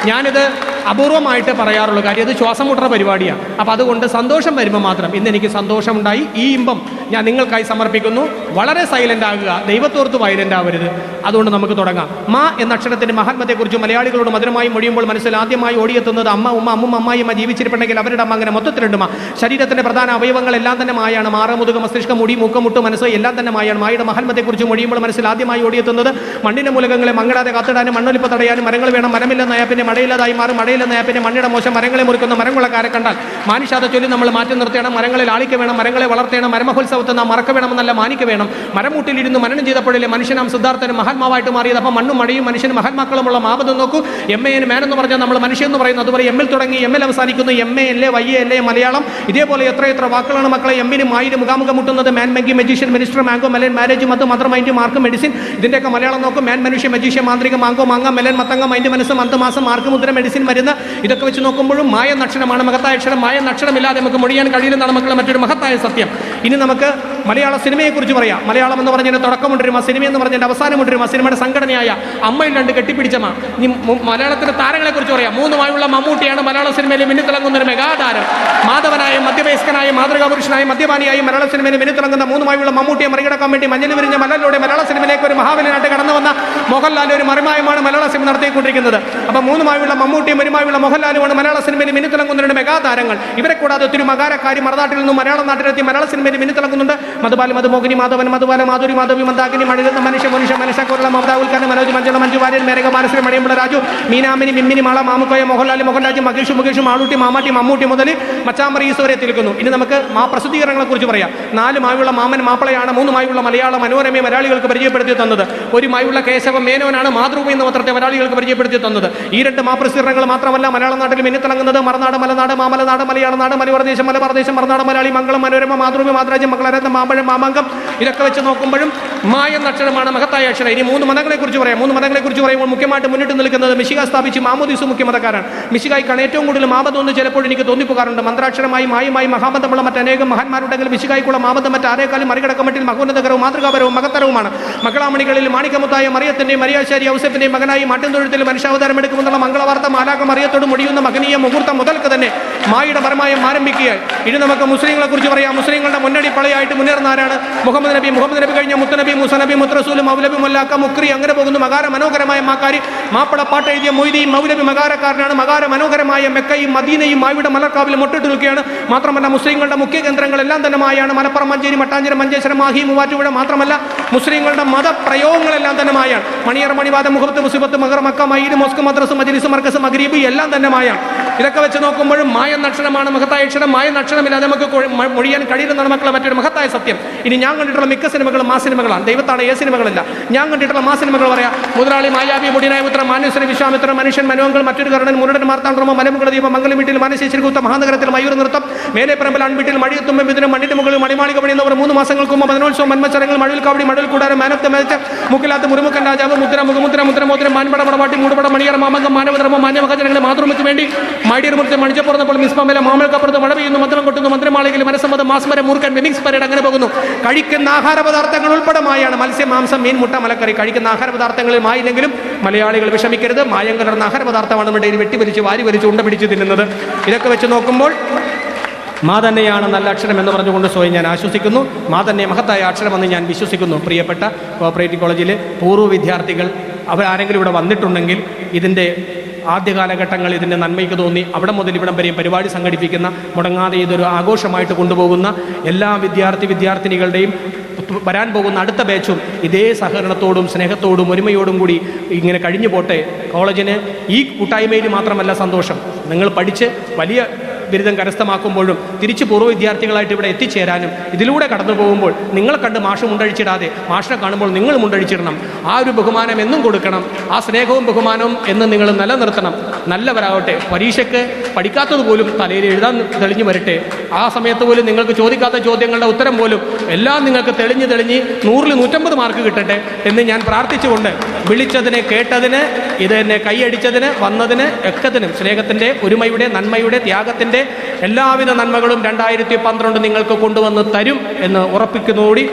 ഞാനിത് അപൂർവമായിട്ട് പറയാറുള്ളൂ. കാര്യം ഇത് ശ്വാസം മുട്ടുന്ന പരിപാടിയാണ്. അപ്പം അതുകൊണ്ട് സന്തോഷം വരുമ്പോൾ മാത്രം ഇന്ന് എനിക്ക് സന്തോഷമുണ്ടായി. ഈ ഇമ്പം ഞാൻ നിങ്ങൾക്കായി സമർപ്പിക്കുന്നു. വളരെ സൈലൻ്റ് ആകുക, ദൈവത്തോർത്ത് വയലൻ്റ് ആവരുത്. അതുകൊണ്ട് നമുക്ക് തുടങ്ങാം. മാ എന്ന അക്ഷരത്തിൻ്റെ മഹാത്മ്യത്തെക്കുറിച്ച് മലയാളികളോട് മധുരമായി മൊഴിയുമ്പോൾ മനസ്സിൽ ആദ്യമായി ഓടിയെത്തുന്നത് അമ്മ, ഉമ്മ, അമ്മും അമ്മായിമ്മ ജീവിച്ചിരിപ്പുണ്ടെങ്കിൽ അവരുടെ അമ്മ, അങ്ങനെ മൊത്തത്തിലുണ്ട് മാ. ശരീരത്തിൻ്റെ പ്രധാന അവയവങ്ങളെല്ലാം തന്നെ മായാണ്. മാറ, മുതുക, മസ്തിഷ്കം, മുടി, മൂക്കം, മുട്ട്, മനസ്സ് എല്ലാം തന്നെ മായാണ്. മായുടെ മഹാത്മ്യത്തെക്കുറിച്ച് മൊഴിയുമ്പോൾ മനസ്സിൽ ആദ്യമായി ഓടിയെത്തുന്നത് മണ്ണിൻ്റെ മൂലകങ്ങളെ മങ്ങിടാതെ കാത്തിടാനും മണ്ണൊലിപ്പ് തടയാനും മരങ്ങൾ വേണം. മരമില്ലെന്നായ പിന്നെ മഴയില്ലാതായി മാറും. മഴയില്ലെന്നായ പിന്നെ മണ്ണിയുടെ മോശം. മരങ്ങളെ മുറിക്കുന്ന മരങ്ങളക്കാരെ കണ്ടാൽ മാനുഷാത ചൊല്ലി നമ്മൾ മാറ്റി നിർത്തണം. മരങ്ങളെ ലാളിക്ക വേണം, മരങ്ങളെ വളർത്തണം. മരമഹോത്സവത്തെ നാം മറക്ക വേണമെന്നല്ല, മാനിക്ക വേണം. മരമൂട്ടിലിരുന്ന് മനനം ചെയ്തപ്പോഴല്ലേ മനുഷ്യനാം സിദ്ധാർത്ഥന് മഹാത്മാവായിട്ട് മാറിയത്. അപ്പം മണ്ണും മഴയും മനുഷ്യന് മഹാത്മാക്കളുമുള്ള മാപദം നോക്കൂ. MAN മാൻ എന്ന് പറഞ്ഞാൽ നമ്മൾ മനുഷ്യൻ എന്ന് പറയുന്നു. അതുപോലെ ML തുടങ്ങി ML അവസാനിക്കുന്നു. MANL YAL Malayalam. ഇതേപോലെ എത്ര വാക്കുകളാണ് മക്കളെ എമ്മിനും മായിനും മുഖാമുഖം മുട്ടുന്നത്. Man, monkey, magician, minister, mango, melon, marriage, math, mother, mind, mark, medicine. ഇതിൻ്റെയൊക്കെ മലയാളം നോക്കും. മാൻ, മനുഷ്യ, മജീഷ്യൻ, മാന്ത്രിക, മാങ്കോ, മാങ്ങ, മെലൻ, മത്തങ്ങ, മൈൻഡ്, മനസ്സ്, മന്ത്, മാസം, മാർക്ക്, മുദ്ര, മെഡിസിൻ, മരുന്ന്. ഇതൊക്കെ വെച്ച് നോക്കുമ്പോഴും മായ നക്ഷരമാണ് മഹത്തായ അക്ഷരം. മായ നക്ഷരമില്ലാതെ നമുക്ക് മൊഴിയാൻ കഴിയില്ലെന്നാണ് മക്കളെ മറ്റൊരു മഹത്തായ സത്യം. ഇനി നമുക്ക് മലയാള സിനിമയെക്കുറിച്ച് പറയാം. മലയാളം എന്ന് പറഞ്ഞതിന് തുടക്കമുണ്ടൊരു സിനിമ എന്ന് പറഞ്ഞതിൻ്റെ അവസാനമുണ്ടൊരു സിനിമയുടെ സംഘടനയായ അമ്മയിൽ രണ്ട് കെട്ടിപ്പിടിച്ചമ. ഇനി മലയാളത്തിലെ താരങ്ങളെ കുറിച്ച് പറയാം. മൂന്നുമായുള്ള മമ്മൂട്ടിയാണ് മലയാള സിനിമയിൽ മിന്നിത്തിളങ്ങുന്ന ഒരു മെഗാതാരം. മാധവനായും മധ്യവയസ്കനായും മാതൃകാപുരുഷനായും മദ്യപാനിയായും മലയാള സിനിമയിൽ മിന്നിത്തിളങ്ങുന്ന മൂന്നുമായുള്ള മമ്മൂട്ടിയെ മറികടക്കാൻ വേണ്ടി മഞ്ഞൾ വിരിഞ്ഞ മലയിലൂടെ മലയാള സിനിമയിലേക്ക് ഒരു മഹാബലിനായിട്ട് കടന്നു വന്ന മോഹൻലാൽ ഒരു മറിമായമാണ് മലയാള സിനിമ നടത്തിക്കൊണ്ടിരിക്കുന്നത്. അപ്പം മൂന്നുമായുള്ള മമ്മൂട്ടിയും ഒരുമായുള്ള മോഹൻലാലുമാണ് മലയാള സിനിമയിൽ മിന്നിത്തിളങ്ങുന്ന മെഗാതാരങ്ങൾ. ഇവരെ കൂടാതെ ഒത്തിരി മകാരക്കാരി മറുനാട്ടിൽ നിന്നും മലയാള നാട്ടിലെത്തി മലയാള സിനിമയിൽ മിന്നിത്തിളങ്ങുന്നുണ്ട്. മധുബാല, മധുമോഹിനി, മാധവൻ, മധുബാല, മാധുരി, മാധവി, മന്ദാകിനി, മണിരത്ന, മനുഷ്യ കൊള്ള, മമത, ഉൽക്കണ്ണ, മനോജ്, മഞ്ജുള, മഞ്ജു വാര്യർ, മേരക, മാനശ്രീ, മണിയമ്പള, രാജു, മീനാമിനി, മിമ്മിനി, മാള, മാമുക്കോയ, മോഹൻലാൽ, മോഹൻരാജ്, മുകേഷ്, മാളൂട്ടി, മാമാട്ടി, മമ്മൂട്ടി മുതൽ മച്ചാമ്പറി ഈശ്വരെ എത്തിയിരിക്കുന്നു. ഇനി നമുക്ക് പ്രസിദ്ധീകരണങ്ങളെ കുറിച്ച് പറയാം. 4 മായുള്ള മാമൻ മാപ്പിളയാണ് 3 മായുള്ള മലയാള മനോരമയെ മലയാളികൾക്ക് പരിചയപ്പെടുത്തി തന്നത്. 1 മായുള്ള കേശവ മേനോനാണ് മാതൃഭൂമി എന്ന പത്രത്തെ മലയാളികൾക്ക് പരിചയപ്പെടുത്തി തന്നത്. ഈ 2 മാപ്രസിദ്ധീകരണങ്ങൾ മാത്രമല്ല മലയാള നാട്ടിൽ മിന്നിത്തിളങ്ങുന്നത് മറനാട്, മലനാട്, മാമലനാട്, മലയാളനാട്, മലയോരദേശം, മലപ്രദേശം, മറുനാട് മലയാളി, മംഗളം, മനോരമ, മാതൃഭൂമി, മാതൃരാജ്യം, മക്കളരത്നം, മാമ്പഴം, മാമാങ്കം. ഇതൊക്കെ വെച്ച് നോക്കുമ്പോഴും മായ അക്ഷരമാണ് മഹത്തായ അക്ഷരം. ഇനി 3 മതങ്ങളെ കുറിച്ച് പറയാം. 3 മതങ്ങളെ കുറിച്ച് പറയുമ്പോൾ മുഖ്യമായിട്ട് മുന്നിട്ട് നിൽക്കുന്നത് മിശിക സ്ഥാപിച്ച് മാമോദീസ് മുഖ്യമതക്കാരാണ്. മിശികായ്ക്കാണ് ഏറ്റവും കൂടുതൽ മാബന്ധമെന്ന് ചിലപ്പോൾ എനിക്ക് തോന്നിപ്പോകാറുണ്ട്. മന്ത്രാക്ഷരമായി മായുമായി മഹാബന്ധമുള്ള മറ്റനേകം മഹാന്മാരുണ്ടെങ്കിൽ മിശികായ്ക്കുള്ള മാബന്ധം മറ്റാരേക്കാളും മറികടക്കാൻ പറ്റിയ മഹോന്നതകരവും മാതൃകാപരവും മകത്തരവുമാണ്. മക്കളാമണികളിൽ മാണിക്കമുത്തായ മറിയത്തിന്റെയും മരിയാശാരി ഔസഫിന്റെയും മകനായി മാട്ടിൻതൊഴുത്തിൽ മനുഷ്യാവതാരം എടുക്കുമെന്നുള്ള മംഗളവാർത്ത മാലാക മറിയത്തോട് മുടിയുന്ന മകനീയ മുഹൂർത്തം മുതൽക്ക് തന്നെ മായുടെ മരമായം ആരംഭിക്കുകയായി. ഇനി നമുക്ക് മുസ്ലിങ്ങളെ കുറിച്ച് പറയാം. മുസ്ലിങ്ങളുടെ മുന്നണി പളയായിട്ട് മുന്നേറുന്നവരാണ് മുഹമ്മദ് നബി കഴിഞ്ഞ മുത്തനബി, മുസനബി, മുത്രസൂല്, മൗലബി, മുല്ലാക്ക, മുക്രി, അങ്ങനെ പോകുന്നു. മകാര മനോഹരമായ മാക്കാരി, മാപ്പിള പാട്ട് എഴുതിയ മൊയ്തീൻ മൗലബി മകാരക്കാരനാണ്. മകാര മനോഹരമായ മെക്കയും മദീനയും മായുടെ മലർക്കാവിൽ മുട്ടിട്ട് നിൽക്കുകയാണ്. മാത്രമല്ല മുസ്ലിങ്ങളുടെ മുഖ്യ കേന്ദ്രങ്ങളെല്ലാം തന്നെ മായാണ്. മലപ്പുറം, മഞ്ചേരി, മട്ടാഞ്ചേരി, മഞ്ചേശ്വരം, മാഹി, മൂവാറ്റുപുഴ. മാത്രമല്ല മുസ്ലിങ്ങളുടെ മതപ്രയോഗങ്ങളെല്ലാം തന്നെ മായാണ്. മണിയറ, മണിവാദം, മുഹബത്ത്, മുസിബത്ത്, മഹർ, മക്ക, മയ്യിദ്, മോസ്ക്, മദ്രസ്, മജ്ലിസ്, മർക്കസ്, മഗ്രിബ് എല്ലാം തന്നെ മായാണ്. ഇതൊക്കെ വെച്ച് നോക്കുമ്പോഴും മായ അക്ഷരമാണ് മഹത്തായ അക്ഷരം. മായ അക്ഷരമില്ലാതെ നമുക്ക് മൊഴിയാൻ കഴിയുന്നതാണ് മക്കളെ മറ്റൊരു മഹത്തായ സത്യം. ഇനി ഞാൻ കണ്ടിട്ടുള്ള മിക്ക സിനിമകളും മാ സിനിമകളാണ്. ദൈവത്താണ് ഏ സിനിമകളില്ല. ഞാൻ കണ്ടിട്ടുള്ള മാ സിനിമകൾ പറയാം. മുതലാളി, മായാവി, മുടിനായ പുത്ര, മാനേശ്വര, വിശ്വാമിത്ര, മനുഷ്യൻ, മനോഹങ്ങൾ, മറ്റൊരു കർണൻ, മുരുടൻ, മാർത്താണ്ഡ്രമ, മലമുകള ദീപം, മംഗലം വീട്ടിൽ മാനശേശ്വരികുത്ത, മഹാനഗരത്തിൽ മയൂർ നൃത്തം, മേലെപ്പറമ്പിൽ ആൺവീട്ടിൽ മഴയത്തുമ്പം ഇതിനും മണ്ണിന്റെ മുകളിൽ മണിമാളിക പണിയുന്നവർ 3 മാസങ്ങൾക്ക് മുമ്പ് മദനോത്സവം, മന്മച്ചരങ്ങൾ, മഴവിൽ കാവടി, മഴവിൽ കൂടാരം, മാനത്തെ മേച്ച, മുക്കിലാത്ത്, മുറുമുക്കൻ രാജാവ്, മുദ്ര, മുഖമുദ്ര, മുദ്രമോദ്രം, മാൻപട, പടവാട്ടി, മൂടുപട, മണിയറ, മാമംഗം, മാനവധർമ്മം, മാന്യമഹജനങ്ങളെ മാതൃമയ്ക്ക് വേണ്ടി മൈഡിയർ മുറിച്ച് മണിച്ചപ്പുറന്നപ്പോൾ മിസ്പമേല മാമൽക്കപ്പുറത്ത് മഴ പെയ്യുന്നു, മന്ത്രം കൊട്ടുന്നു, മന്ത്രമാളികയിൽ മനസ്സമ്മതം, മാസ്മര, മൂർക്കൻ, മിമിക്സ് പരേഡ് അങ്ങനെ പോകുന്നു. കഴിക്കുന്ന ആഹാര പദാർത്ഥങ്ങൾ ഉൾപ്പെടെ മായാണ്. മത്സ്യം, മാംസം, മീൻ, മുട്ട, മലക്കറി. കഴിക്കുന്ന ആഹാര പദാർത്ഥങ്ങളിൽ മായില്ലെങ്കിലും മലയാളികൾ വിഷമിക്കരുത്. മായം കലർന്ന ആഹാര പദാർത്ഥമാണ് നമ്മുടെ വെട്ടിവലിച്ച് വാരി വലിച്ച് ഉണ്ട പിടിച്ച് തിന്നുന്നത്. ഇതൊക്കെ വെച്ച് നോക്കുമ്പോൾ മാ തന്നെയാണ് നല്ല അക്ഷരം എന്ന് പറഞ്ഞുകൊണ്ട് സ്വയം ഞാൻ ആശ്വസിക്കുന്നു. മാ തന്നെ മഹത്തായ അക്ഷരമെന്ന് ഞാൻ വിശ്വസിക്കുന്നു. പ്രിയപ്പെട്ട കോപ്പറേറ്റീവ് കോളേജിലെ പൂർവ്വ വിദ്യാർത്ഥികൾ അവരാരെങ്കിലും ഇവിടെ വന്നിട്ടുണ്ടെങ്കിൽ ഇതിൻ്റെ ആദ്യ കാലഘട്ടങ്ങൾ ഇതിൻ്റെ നന്മയ്ക്ക് തോന്നി അവിടെ മുതൽ ഇവിടം വരെയും പരിപാടി സംഘടിപ്പിക്കുന്ന, മുടങ്ങാതെ ഇതൊരു ആഘോഷമായിട്ട് കൊണ്ടുപോകുന്ന എല്ലാ വിദ്യാർത്ഥിനികളുടെയും വരാൻ പോകുന്ന അടുത്ത ബാച്ചും ഇതേ സഹകരണത്തോടും സ്നേഹത്തോടും ഒരുമയോടും കൂടി ഇങ്ങനെ കഴിഞ്ഞു പോട്ടെ. കോളേജിന് ഈ കൂട്ടായ്മയിൽ മാത്രമല്ല സന്തോഷം, നിങ്ങൾ പഠിച്ച് വലിയ ബിരുദം കരസ്ഥമാക്കുമ്പോഴും തിരിച്ച് പൂർവ്വ വിദ്യാർത്ഥികളായിട്ട് ഇവിടെ എത്തിച്ചേരാനും ഇതിലൂടെ കടന്നു പോകുമ്പോൾ നിങ്ങളെ കണ്ട് മാഷ് മുണ്ടഴിച്ചിടാതെ മാഷിനെ കാണുമ്പോൾ നിങ്ങൾ മുണ്ടഴിച്ചിടണം. ആ ഒരു ബഹുമാനം എന്നും കൊടുക്കണം. ആ സ്നേഹവും ബഹുമാനവും എന്ന് നിങ്ങൾ നിലനിർത്തണം. നല്ലവരാകട്ടെ. പരീക്ഷയ്ക്ക് പഠിക്കാത്തത് പോലും തലയിൽ എഴുതാൻ തെളിഞ്ഞു വരട്ടെ. ആ സമയത്ത് പോലും നിങ്ങൾക്ക് ചോദിക്കാത്ത ചോദ്യങ്ങളുടെ ഉത്തരം പോലും എല്ലാം നിങ്ങൾക്ക് തെളിഞ്ഞ് 100-ൽ 150 മാർക്ക് കിട്ടട്ടെ എന്ന് ഞാൻ പ്രാർത്ഥിച്ചുകൊണ്ട് വിളിച്ചതിന്, കേട്ടതിന്, ഇത് എന്നെ കൈയടിച്ചതിന്, വന്നതിന് ഒക്കത്തിനും സ്നേഹത്തിൻ്റെ, ഒരുമയുടെ, നന്മയുടെ, ത്യാഗത്തിൻ്റെ എല്ലാവിധ നന്മകളും 2012 നിങ്ങൾക്ക് കൊണ്ടുവന്ന് തരും എന്ന് ഉറപ്പിക്കുന്നതോടി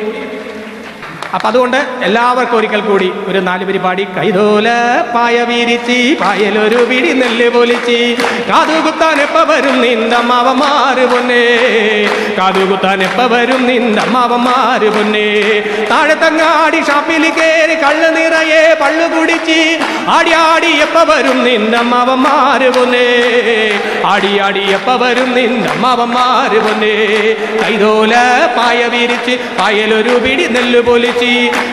അപ്പം അതുകൊണ്ട് എല്ലാവർക്കും ഒരിക്കൽ കൂടി ഒരു 4 വരി പാടി. കൈതോല പായ വീരിച്ചി പായലൊരു പിടി നെല്ല് പൊലിച്ചി കാതുകുത്താൻ എപ്പ വരും നിന്റമ്മാവന്മാര് പൊന്നേ, കാതുകുത്താൻ എപ്പ വരും നിന്റമ്മാവന്മാര് പൊന്നേ. താഴെ തങ്ങാടി ഷാപ്പിൽ കയറി കള്ള് നിറയെ പള്ളു കുടിച്ച് ആടി ആടി എപ്പ വരും നിന്റമ്മാവന്മാര് പൊന്നേ, ആടി ആടി എപ്പ വരും നിന്റമ്മാവന്മാര് പൊന്നേ. കൈതോല പായ വീരിച്ച് പായലൊരു പിടി നെല്ല് പൊലിച്ച്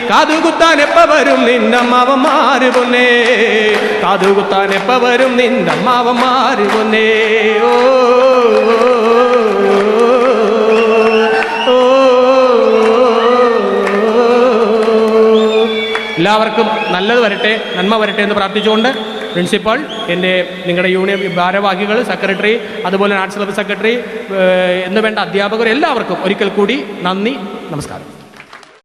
കാതുകുത്താൻ എപ്പ വരും നിന്റമ്മാവന്മാര് പൊന്നേ, കാതുകുത്താൻ എപ്പ വരും നിന്റമ്മാവന്മാര് പൊന്നേ. ഓ എല്ലാവർക്കും നല്ലത് വരട്ടെ, നന്മ വരട്ടെ എന്ന് പ്രാർത്ഥിച്ചുകൊണ്ട് പ്രിൻസിപ്പൽ, എൻ്റെ നിങ്ങളുടെ യൂണിയൻ ഭാരവാഹികൾ, സെക്രട്ടറി, അതുപോലെ ആർട്സ് ക്ലബ് സെക്രട്ടറി എന്ന് വേണ്ട അധ്യാപകർ എല്ലാവർക്കും ഒരിക്കൽ കൂടി നന്ദി, നമസ്കാരം.